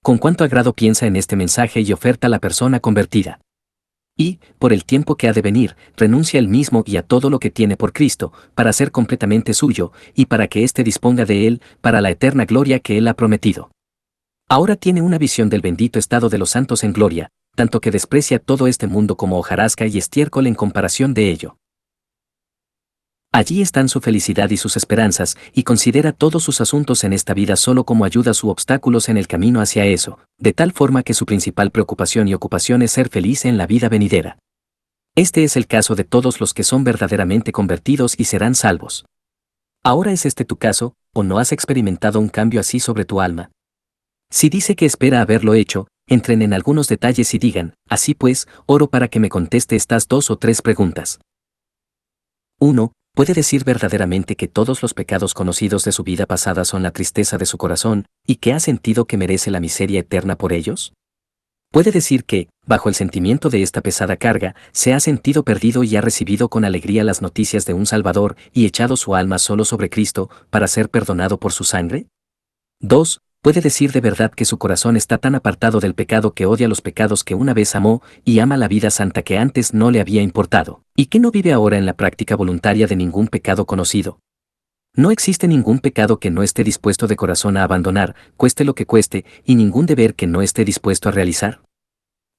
Con cuánto agrado piensa en este mensaje y oferta la persona convertida. Y, por el tiempo que ha de venir, renuncia él mismo y a todo lo que tiene por Cristo, para ser completamente suyo, y para que éste disponga de él, para la eterna gloria que él ha prometido. Ahora tiene una visión del bendito estado de los santos en gloria, tanto que desprecia todo este mundo como hojarasca y estiércol en comparación de ello. Allí están su felicidad y sus esperanzas, y considera todos sus asuntos en esta vida solo como ayudas u obstáculos en el camino hacia eso, de tal forma que su principal preocupación y ocupación es ser feliz en la vida venidera. Este es el caso de todos los que son verdaderamente convertidos y serán salvos. ¿Ahora es este tu caso, o no has experimentado un cambio así sobre tu alma? Si dice que espera haberlo hecho, entren en algunos detalles y digan, así pues, oro para que me conteste estas 2 o 3 preguntas. 1. ¿Puede decir verdaderamente que todos los pecados conocidos de su vida pasada son la tristeza de su corazón, y que ha sentido que merece la miseria eterna por ellos? ¿Puede decir que, bajo el sentimiento de esta pesada carga, se ha sentido perdido y ha recibido con alegría las noticias de un Salvador y echado su alma solo sobre Cristo para ser perdonado por su sangre? 2. ¿Puede decir de verdad que su corazón está tan apartado del pecado que odia los pecados que una vez amó y ama la vida santa que antes no le había importado, y que no vive ahora en la práctica voluntaria de ningún pecado conocido? No existe ningún pecado que no esté dispuesto de corazón a abandonar, cueste lo que cueste, y ningún deber que no esté dispuesto a realizar.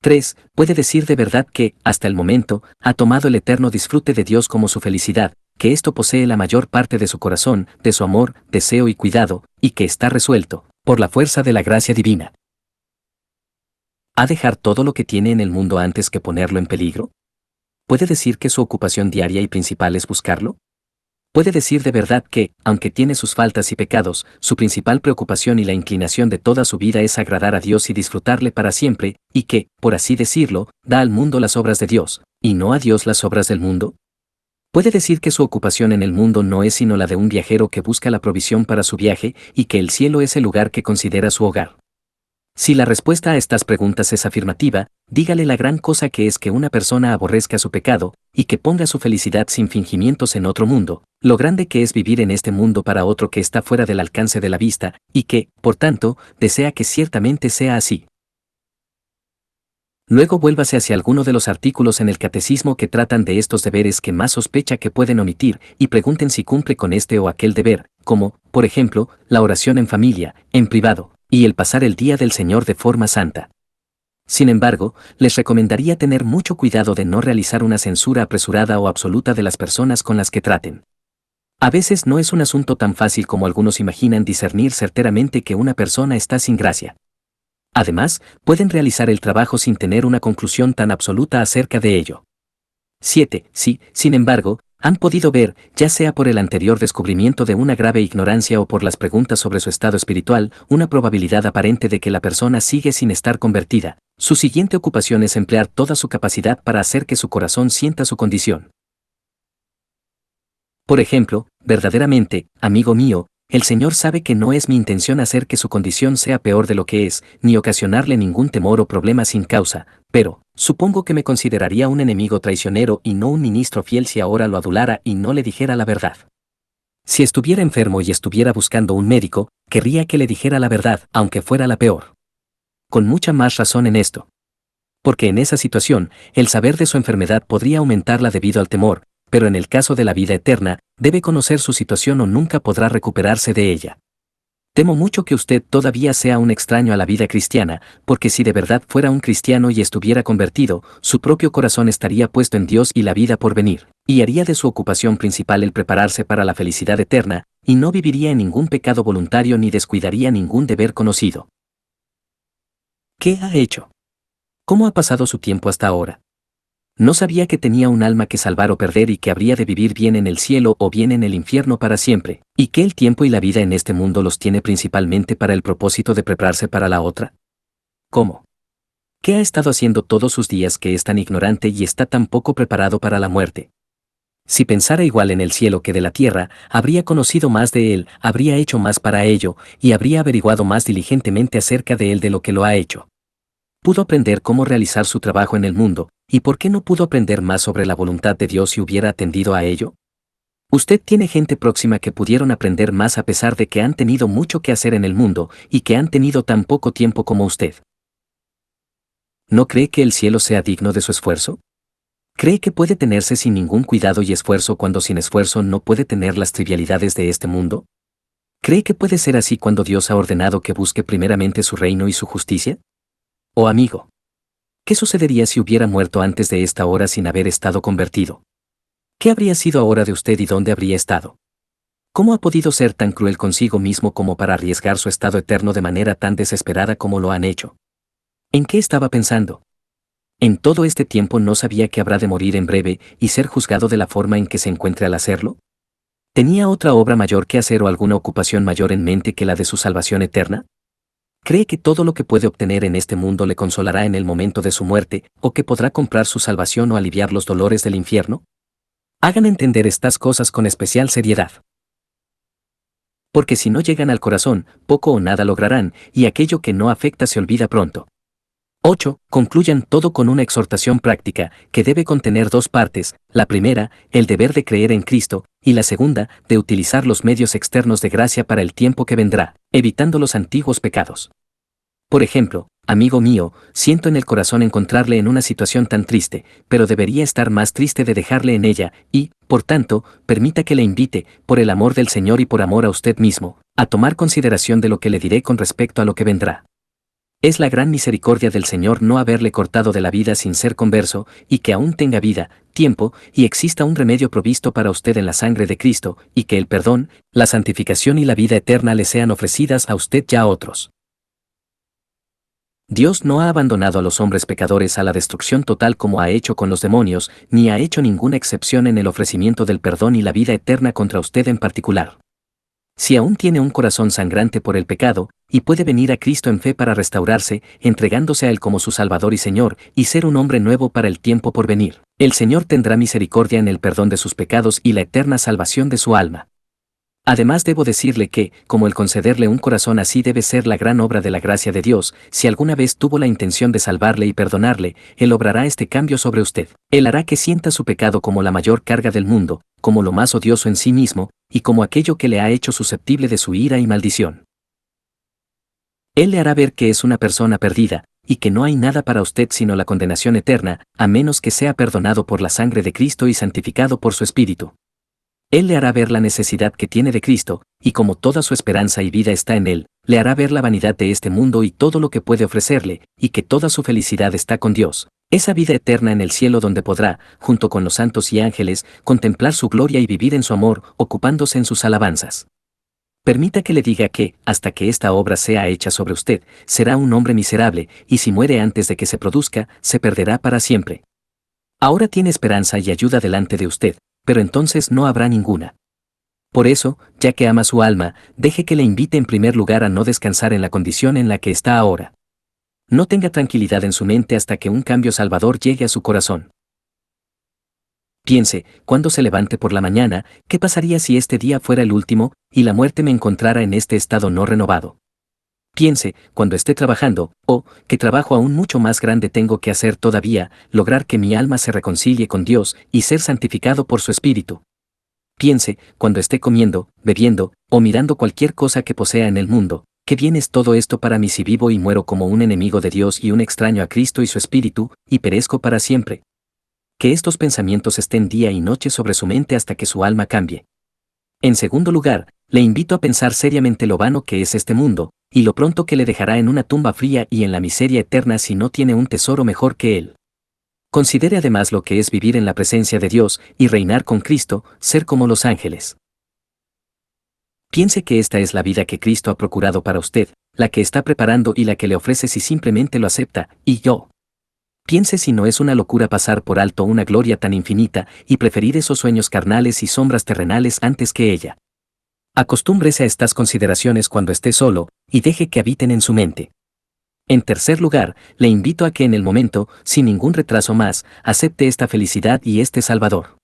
3. ¿Puede decir de verdad que, hasta el momento, ha tomado el eterno disfrute de Dios como su felicidad, que esto posee la mayor parte de su corazón, de su amor, deseo y cuidado, y que está resuelto, por la fuerza de la gracia divina, a dejar todo lo que tiene en el mundo antes que ponerlo en peligro? ¿Puede decir que su ocupación diaria y principal es buscarlo? ¿Puede decir de verdad que, aunque tiene sus faltas y pecados, su principal preocupación y la inclinación de toda su vida es agradar a Dios y disfrutarle para siempre, y que, por así decirlo, da al mundo las obras de Dios, y no a Dios las obras del mundo? ¿Puede decir que su ocupación en el mundo no es sino la de un viajero que busca la provisión para su viaje y que el cielo es el lugar que considera su hogar? Si la respuesta a estas preguntas es afirmativa, dígale la gran cosa que es que una persona aborrezca su pecado, y que ponga su felicidad sin fingimientos en otro mundo, lo grande que es vivir en este mundo para otro que está fuera del alcance de la vista, y que, por tanto, desea que ciertamente sea así. Luego vuélvase hacia alguno de los artículos en el catecismo que tratan de estos deberes que más sospecha que pueden omitir, y pregunten si cumple con este o aquel deber, como, por ejemplo, la oración en familia, en privado, y el pasar el día del Señor de forma santa. Sin embargo, les recomendaría tener mucho cuidado de no realizar una censura apresurada o absoluta de las personas con las que traten. A veces no es un asunto tan fácil como algunos imaginan discernir certeramente que una persona está sin gracia. Además, pueden realizar el trabajo sin tener una conclusión tan absoluta acerca de ello. 7. Sí, sin embargo, han podido ver, ya sea por el anterior descubrimiento de una grave ignorancia o por las preguntas sobre su estado espiritual, una probabilidad aparente de que la persona sigue sin estar convertida. Su siguiente ocupación es emplear toda su capacidad para hacer que su corazón sienta su condición. Por ejemplo, verdaderamente, amigo mío, el Señor sabe que no es mi intención hacer que su condición sea peor de lo que es, ni ocasionarle ningún temor o problema sin causa, pero, supongo que me consideraría un enemigo traicionero y no un ministro fiel si ahora lo adulara y no le dijera la verdad. Si estuviera enfermo y estuviera buscando un médico, querría que le dijera la verdad, aunque fuera la peor. Con mucha más razón en esto. Porque en esa situación, el saber de su enfermedad podría aumentarla debido al temor, pero en el caso de la vida eterna, debe conocer su situación o nunca podrá recuperarse de ella. Temo mucho que usted todavía sea un extraño a la vida cristiana, porque si de verdad fuera un cristiano y estuviera convertido, su propio corazón estaría puesto en Dios y la vida por venir, y haría de su ocupación principal el prepararse para la felicidad eterna, y no viviría en ningún pecado voluntario ni descuidaría ningún deber conocido. ¿Qué ha hecho? ¿Cómo ha pasado su tiempo hasta ahora? No sabía que tenía un alma que salvar o perder y que habría de vivir bien en el cielo o bien en el infierno para siempre, y que el tiempo y la vida en este mundo los tiene principalmente para el propósito de prepararse para la otra. ¿Cómo? ¿Qué ha estado haciendo todos sus días que es tan ignorante y está tan poco preparado para la muerte? Si pensara igual en el cielo que de la tierra, habría conocido más de él, habría hecho más para ello, y habría averiguado más diligentemente acerca de él de lo que lo ha hecho. Pudo aprender cómo realizar su trabajo en el mundo, ¿y por qué no pudo aprender más sobre la voluntad de Dios si hubiera atendido a ello? Usted tiene gente próxima que pudieron aprender más a pesar de que han tenido mucho que hacer en el mundo y que han tenido tan poco tiempo como usted. ¿No cree que el cielo sea digno de su esfuerzo? ¿Cree que puede tenerse sin ningún cuidado y esfuerzo cuando sin esfuerzo no puede tener las trivialidades de este mundo? ¿Cree que puede ser así cuando Dios ha ordenado que busque primeramente su reino y su justicia? Oh amigo, ¿qué sucedería si hubiera muerto antes de esta hora sin haber estado convertido? ¿Qué habría sido ahora de usted y dónde habría estado? ¿Cómo ha podido ser tan cruel consigo mismo como para arriesgar su estado eterno de manera tan desesperada como lo han hecho? ¿En qué estaba pensando? ¿En todo este tiempo no sabía que habrá de morir en breve y ser juzgado de la forma en que se encuentre al hacerlo? ¿Tenía otra obra mayor que hacer o alguna ocupación mayor en mente que la de su salvación eterna? ¿Cree que todo lo que puede obtener en este mundo le consolará en el momento de su muerte, o que podrá comprar su salvación o aliviar los dolores del infierno? Hagan entender estas cosas con especial seriedad. Porque si no llegan al corazón, poco o nada lograrán, y aquello que no afecta se olvida pronto. 8. Concluyan todo con una exhortación práctica, que debe contener dos partes: la primera, el deber de creer en Cristo, y la segunda, de utilizar los medios externos de gracia para el tiempo que vendrá, evitando los antiguos pecados. Por ejemplo, amigo mío, siento en el corazón encontrarle en una situación tan triste, pero debería estar más triste de dejarle en ella, y, por tanto, permita que le invite, por el amor del Señor y por amor a usted mismo, a tomar consideración de lo que le diré con respecto a lo que vendrá. Es la gran misericordia del Señor no haberle cortado de la vida sin ser converso, y que aún tenga vida, tiempo, y exista un remedio provisto para usted en la sangre de Cristo, y que el perdón, la santificación y la vida eterna le sean ofrecidas a usted y a otros. Dios no ha abandonado a los hombres pecadores a la destrucción total como ha hecho con los demonios, ni ha hecho ninguna excepción en el ofrecimiento del perdón y la vida eterna contra usted en particular. Si aún tiene un corazón sangrante por el pecado, y puede venir a Cristo en fe para restaurarse, entregándose a Él como su Salvador y Señor, y ser un hombre nuevo para el tiempo por venir, el Señor tendrá misericordia en el perdón de sus pecados y la eterna salvación de su alma. Además debo decirle que, como el concederle un corazón así debe ser la gran obra de la gracia de Dios, si alguna vez tuvo la intención de salvarle y perdonarle, Él obrará este cambio sobre usted. Él hará que sienta su pecado como la mayor carga del mundo, como lo más odioso en sí mismo, y como aquello que le ha hecho susceptible de su ira y maldición. Él le hará ver que es una persona perdida, y que no hay nada para usted sino la condenación eterna, a menos que sea perdonado por la sangre de Cristo y santificado por su Espíritu. Él le hará ver la necesidad que tiene de Cristo, y como toda su esperanza y vida está en Él, le hará ver la vanidad de este mundo y todo lo que puede ofrecerle, y que toda su felicidad está con Dios, esa vida eterna en el cielo donde podrá, junto con los santos y ángeles, contemplar su gloria y vivir en su amor, ocupándose en sus alabanzas. Permita que le diga que, hasta que esta obra sea hecha sobre usted, será un hombre miserable, y si muere antes de que se produzca, se perderá para siempre. Ahora tiene esperanza y ayuda delante de usted, pero entonces no habrá ninguna. Por eso, ya que ama su alma, deje que le invite en primer lugar a no descansar en la condición en la que está ahora. No tenga tranquilidad en su mente hasta que un cambio salvador llegue a su corazón. Piense, cuando se levante por la mañana, ¿qué pasaría si este día fuera el último, y la muerte me encontrara en este estado no renovado? Piense, cuando esté trabajando, qué trabajo aún mucho más grande tengo que hacer todavía, lograr que mi alma se reconcilie con Dios y ser santificado por su Espíritu. Piense, cuando esté comiendo, bebiendo, o mirando cualquier cosa que posea en el mundo, qué bien es todo esto para mí si vivo y muero como un enemigo de Dios y un extraño a Cristo y su Espíritu, y perezco para siempre. Que estos pensamientos estén día y noche sobre su mente hasta que su alma cambie. En segundo lugar, le invito a pensar seriamente lo vano que es este mundo, y lo pronto que le dejará en una tumba fría y en la miseria eterna si no tiene un tesoro mejor que él. Considere además lo que es vivir en la presencia de Dios y reinar con Cristo, ser como los ángeles. Piense que esta es la vida que Cristo ha procurado para usted, la que está preparando y la que le ofrece si simplemente lo acepta, y yo. Piense si no es una locura pasar por alto una gloria tan infinita y preferir esos sueños carnales y sombras terrenales antes que ella. Acostúmbrese a estas consideraciones cuando esté solo, y deje que habiten en su mente. En tercer lugar, le invito a que en el momento, sin ningún retraso más, acepte esta felicidad y este Salvador.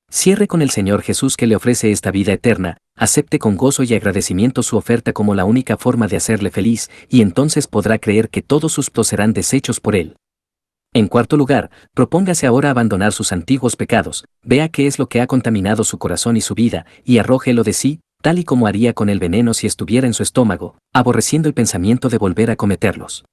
Cierre con el Señor Jesús que le ofrece esta vida eterna, acepte con gozo y agradecimiento su oferta como la única forma de hacerle feliz, y entonces podrá creer que todos sus planes serán deshechos por Él. En cuarto lugar, propóngase ahora abandonar sus antiguos pecados, vea qué es lo que ha contaminado su corazón y su vida, y arrójelo de sí, tal y como haría con el veneno si estuviera en su estómago, aborreciendo el pensamiento de volver a cometerlos.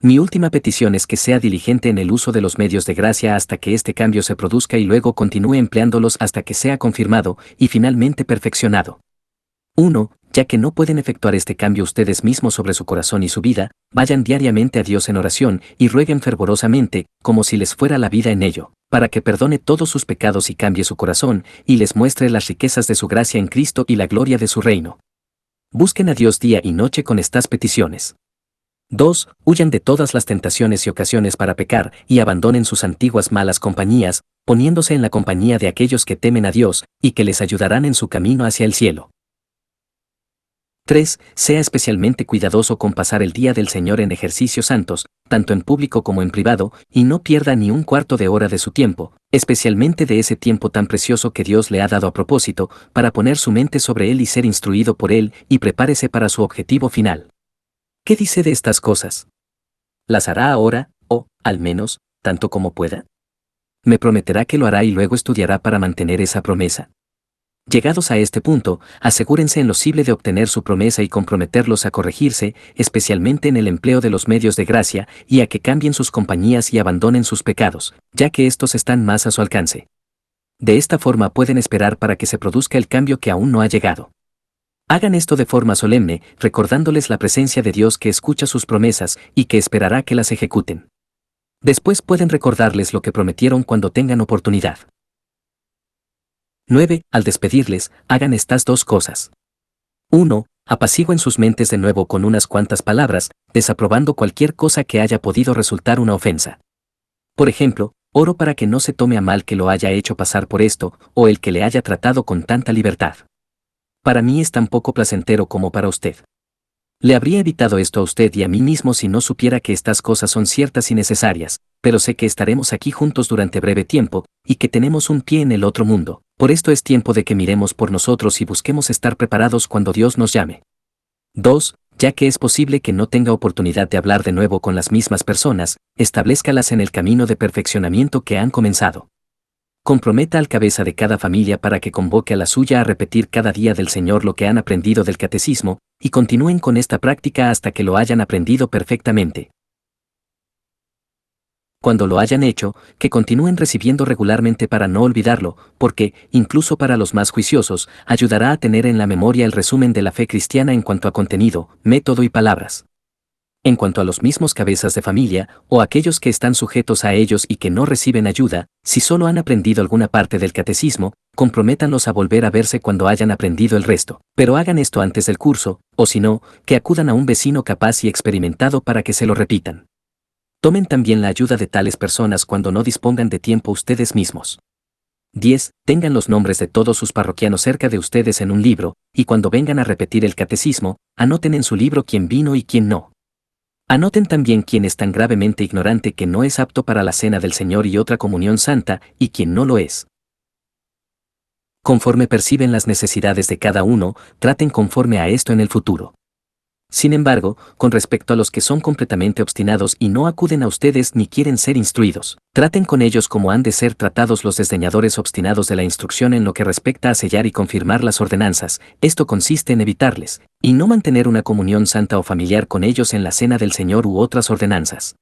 Mi última petición es que sea diligente en el uso de los medios de gracia hasta que este cambio se produzca y luego continúe empleándolos hasta que sea confirmado y finalmente perfeccionado. 1. Ya que no pueden efectuar este cambio ustedes mismos sobre su corazón y su vida, vayan diariamente a Dios en oración y rueguen fervorosamente, como si les fuera la vida en ello, para que perdone todos sus pecados y cambie su corazón, y les muestre las riquezas de su gracia en Cristo y la gloria de su reino. Busquen a Dios día y noche con estas peticiones. 2. Huyan de todas las tentaciones y ocasiones para pecar y abandonen sus antiguas malas compañías, poniéndose en la compañía de aquellos que temen a Dios y que les ayudarán en su camino hacia el cielo. 3. Sea especialmente cuidadoso con pasar el día del Señor en ejercicios santos, tanto en público como en privado, y no pierda ni un cuarto de hora de su tiempo, especialmente de ese tiempo tan precioso que Dios le ha dado a propósito, para poner su mente sobre Él y ser instruido por Él, y prepárese para su objetivo final. ¿Qué dice de estas cosas? ¿Las hará ahora, o, al menos, tanto como pueda? Me prometerá que lo hará y luego estudiará para mantener esa promesa. Llegados a este punto, asegúrense en lo posible de obtener su promesa y comprometerlos a corregirse, especialmente en el empleo de los medios de gracia, y a que cambien sus compañías y abandonen sus pecados, ya que estos están más a su alcance. De esta forma pueden esperar para que se produzca el cambio que aún no ha llegado. Hagan esto de forma solemne, recordándoles la presencia de Dios que escucha sus promesas y que esperará que las ejecuten. Después pueden recordarles lo que prometieron cuando tengan oportunidad. 9. Al despedirles, hagan estas dos cosas. 1. Apacigüen sus mentes de nuevo con unas cuantas palabras, desaprobando cualquier cosa que haya podido resultar una ofensa. Por ejemplo, oro para que no se tome a mal que lo haya hecho pasar por esto, o el que le haya tratado con tanta libertad. Para mí es tan poco placentero como para usted. Le habría evitado esto a usted y a mí mismo si no supiera que estas cosas son ciertas y necesarias, pero sé que estaremos aquí juntos durante breve tiempo, y que tenemos un pie en el otro mundo. Por esto es tiempo de que miremos por nosotros y busquemos estar preparados cuando Dios nos llame. 2. Ya que es posible que no tenga oportunidad de hablar de nuevo con las mismas personas, establezcalas en el camino de perfeccionamiento que han comenzado. Comprometa al cabeza de cada familia para que convoque a la suya a repetir cada día del Señor lo que han aprendido del catecismo, y continúen con esta práctica hasta que lo hayan aprendido perfectamente. Cuando lo hayan hecho, que continúen recibiendo regularmente para no olvidarlo, porque, incluso para los más juiciosos, ayudará a tener en la memoria el resumen de la fe cristiana en cuanto a contenido, método y palabras. En cuanto a los mismos cabezas de familia, o aquellos que están sujetos a ellos y que no reciben ayuda, si solo han aprendido alguna parte del catecismo, comprométanlos a volver a verse cuando hayan aprendido el resto. Pero hagan esto antes del curso, o si no, que acudan a un vecino capaz y experimentado para que se lo repitan. Tomen también la ayuda de tales personas cuando no dispongan de tiempo ustedes mismos. 10. Tengan los nombres de todos sus parroquianos cerca de ustedes en un libro, y cuando vengan a repetir el catecismo, anoten en su libro quién vino y quién no. Anoten también quién es tan gravemente ignorante que no es apto para la cena del Señor y otra comunión santa, y quién no lo es. Conforme perciben las necesidades de cada uno, traten conforme a esto en el futuro. Sin embargo, con respecto a los que son completamente obstinados y no acuden a ustedes ni quieren ser instruidos, traten con ellos como han de ser tratados los desdeñadores obstinados de la instrucción en lo que respecta a sellar y confirmar las ordenanzas. Esto consiste en evitarles, y no mantener una comunión santa o familiar con ellos en la cena del Señor u otras ordenanzas.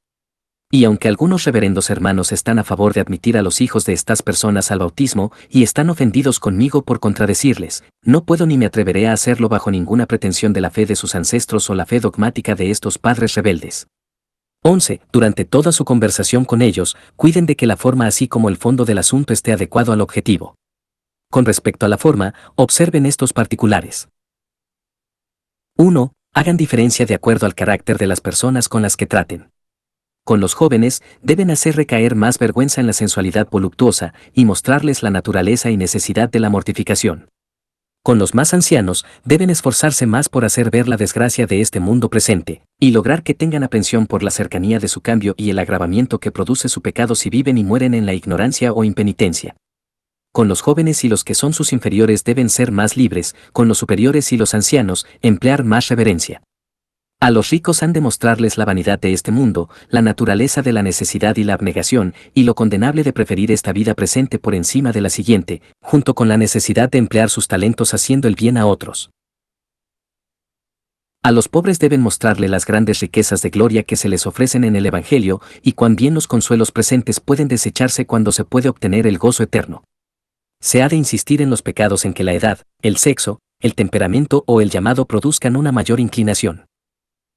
Y aunque algunos reverendos hermanos están a favor de admitir a los hijos de estas personas al bautismo y están ofendidos conmigo por contradecirles, no puedo ni me atreveré a hacerlo bajo ninguna pretensión de la fe de sus ancestros o la fe dogmática de estos padres rebeldes. 11. Durante toda su conversación con ellos, cuiden de que la forma así como el fondo del asunto esté adecuado al objetivo. Con respecto a la forma, observen estos particulares. 1. Hagan diferencia de acuerdo al carácter de las personas con las que traten. Con los jóvenes, deben hacer recaer más vergüenza en la sensualidad voluptuosa y mostrarles la naturaleza y necesidad de la mortificación. Con los más ancianos, deben esforzarse más por hacer ver la desgracia de este mundo presente, y lograr que tengan aprensión por la cercanía de su cambio y el agravamiento que produce su pecado si viven y mueren en la ignorancia o impenitencia. Con los jóvenes y los que son sus inferiores deben ser más libres, con los superiores y los ancianos, emplear más reverencia. A los ricos han de mostrarles la vanidad de este mundo, la naturaleza de la necesidad y la abnegación, y lo condenable de preferir esta vida presente por encima de la siguiente, junto con la necesidad de emplear sus talentos haciendo el bien a otros. A los pobres deben mostrarle las grandes riquezas de gloria que se les ofrecen en el Evangelio, y cuán bien los consuelos presentes pueden desecharse cuando se puede obtener el gozo eterno. Se ha de insistir en los pecados en que la edad, el sexo, el temperamento o el llamado produzcan una mayor inclinación.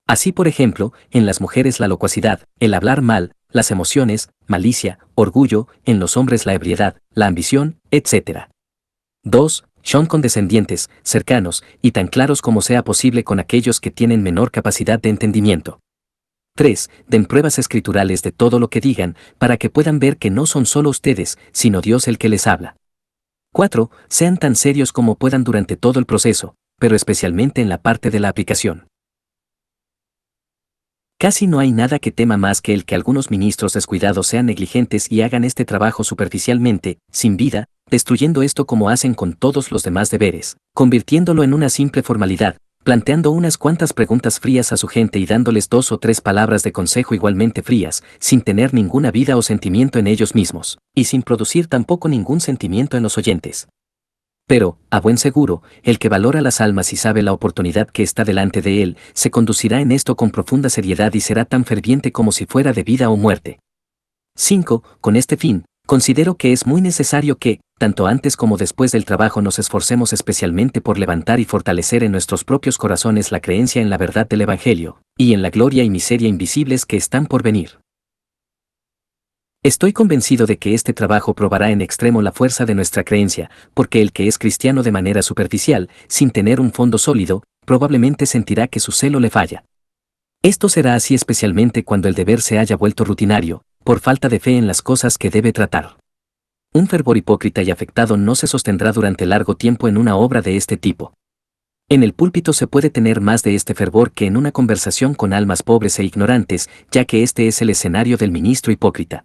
Así, por ejemplo, en las mujeres la locuacidad, el hablar mal, las emociones, malicia, orgullo, en los hombres la ebriedad, la ambición, etc. 2. Son condescendientes, cercanos, y tan claros como sea posible con aquellos que tienen menor capacidad de entendimiento. 3. Den pruebas escriturales de todo lo que digan, para que puedan ver que no son solo ustedes, sino Dios el que les habla. 4. Sean tan serios como puedan durante todo el proceso, pero especialmente en la parte de la aplicación. Casi no hay nada que tema más que el que algunos ministros descuidados sean negligentes y hagan este trabajo superficialmente, sin vida, destruyendo esto como hacen con todos los demás deberes, convirtiéndolo en una simple formalidad, planteando unas cuantas preguntas frías a su gente y dándoles 2 o 3 palabras de consejo igualmente frías, sin tener ninguna vida o sentimiento en ellos mismos, y sin producir tampoco ningún sentimiento en los oyentes. Pero, a buen seguro, el que valora las almas y sabe la oportunidad que está delante de él, se conducirá en esto con profunda seriedad y será tan ferviente como si fuera de vida o muerte. 5. Con este fin, considero que es muy necesario que, tanto antes como después del trabajo, nos esforcemos especialmente por levantar y fortalecer en nuestros propios corazones la creencia en la verdad del Evangelio, y en la gloria y miseria invisibles que están por venir. Estoy convencido de que este trabajo probará en extremo la fuerza de nuestra creencia, porque el que es cristiano de manera superficial, sin tener un fondo sólido, probablemente sentirá que su celo le falla. Esto será así especialmente cuando el deber se haya vuelto rutinario, por falta de fe en las cosas que debe tratar. Un fervor hipócrita y afectado no se sostendrá durante largo tiempo en una obra de este tipo. En el púlpito se puede tener más de este fervor que en una conversación con almas pobres e ignorantes, ya que este es el escenario del ministro hipócrita.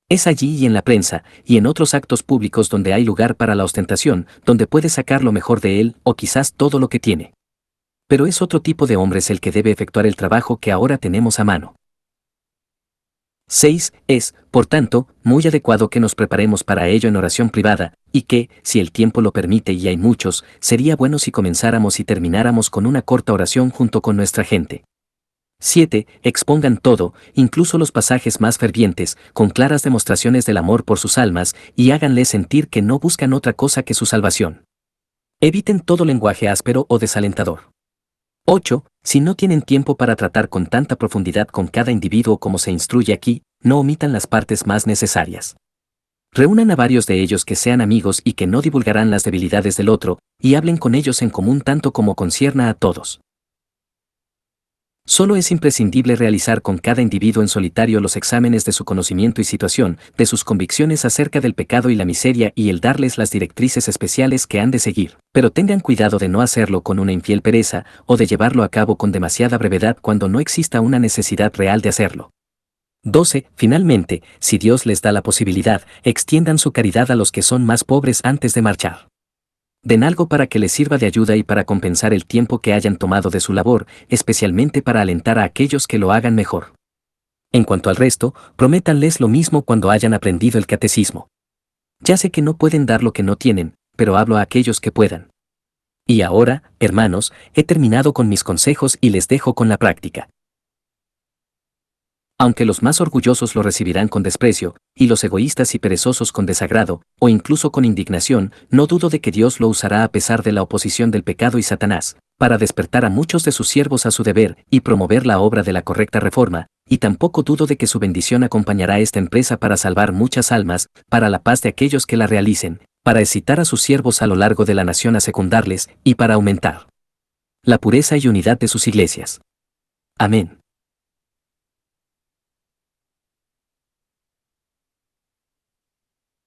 Es allí y en la prensa, y en otros actos públicos donde hay lugar para la ostentación, donde puede sacar lo mejor de él, o quizás todo lo que tiene. Pero es otro tipo de hombres el que debe efectuar el trabajo que ahora tenemos a mano. 6. Es, por tanto, muy adecuado que nos preparemos para ello en oración privada, y que, si el tiempo lo permite y hay muchos, sería bueno si comenzáramos y termináramos con una corta oración junto con nuestra gente. 7. Expongan todo, incluso los pasajes más fervientes, con claras demostraciones del amor por sus almas, y háganles sentir que no buscan otra cosa que su salvación. Eviten todo lenguaje áspero o desalentador. 8. Si no tienen tiempo para tratar con tanta profundidad con cada individuo como se instruye aquí, no omitan las partes más necesarias. Reúnan a varios de ellos que sean amigos y que no divulgarán las debilidades del otro, y hablen con ellos en común tanto como concierna a todos. Solo es imprescindible realizar con cada individuo en solitario los exámenes de su conocimiento y situación, de sus convicciones acerca del pecado y la miseria y el darles las directrices especiales que han de seguir, pero tengan cuidado de no hacerlo con una infiel pereza o de llevarlo a cabo con demasiada brevedad cuando no exista una necesidad real de hacerlo. 12. Finalmente, si Dios les da la posibilidad, extiendan su caridad a los que son más pobres antes de marchar. Den algo para que les sirva de ayuda y para compensar el tiempo que hayan tomado de su labor, especialmente para alentar a aquellos que lo hagan mejor. En cuanto al resto, prométanles lo mismo cuando hayan aprendido el catecismo. Ya sé que no pueden dar lo que no tienen, pero hablo a aquellos que puedan. Y ahora, hermanos, he terminado con mis consejos y les dejo con la práctica. Aunque los más orgullosos lo recibirán con desprecio, y los egoístas y perezosos con desagrado, o incluso con indignación, no dudo de que Dios lo usará a pesar de la oposición del pecado y Satanás, para despertar a muchos de sus siervos a su deber y promover la obra de la correcta reforma, y tampoco dudo de que su bendición acompañará esta empresa para salvar muchas almas, para la paz de aquellos que la realicen, para excitar a sus siervos a lo largo de la nación a secundarles, y para aumentar la pureza y unidad de sus iglesias. Amén.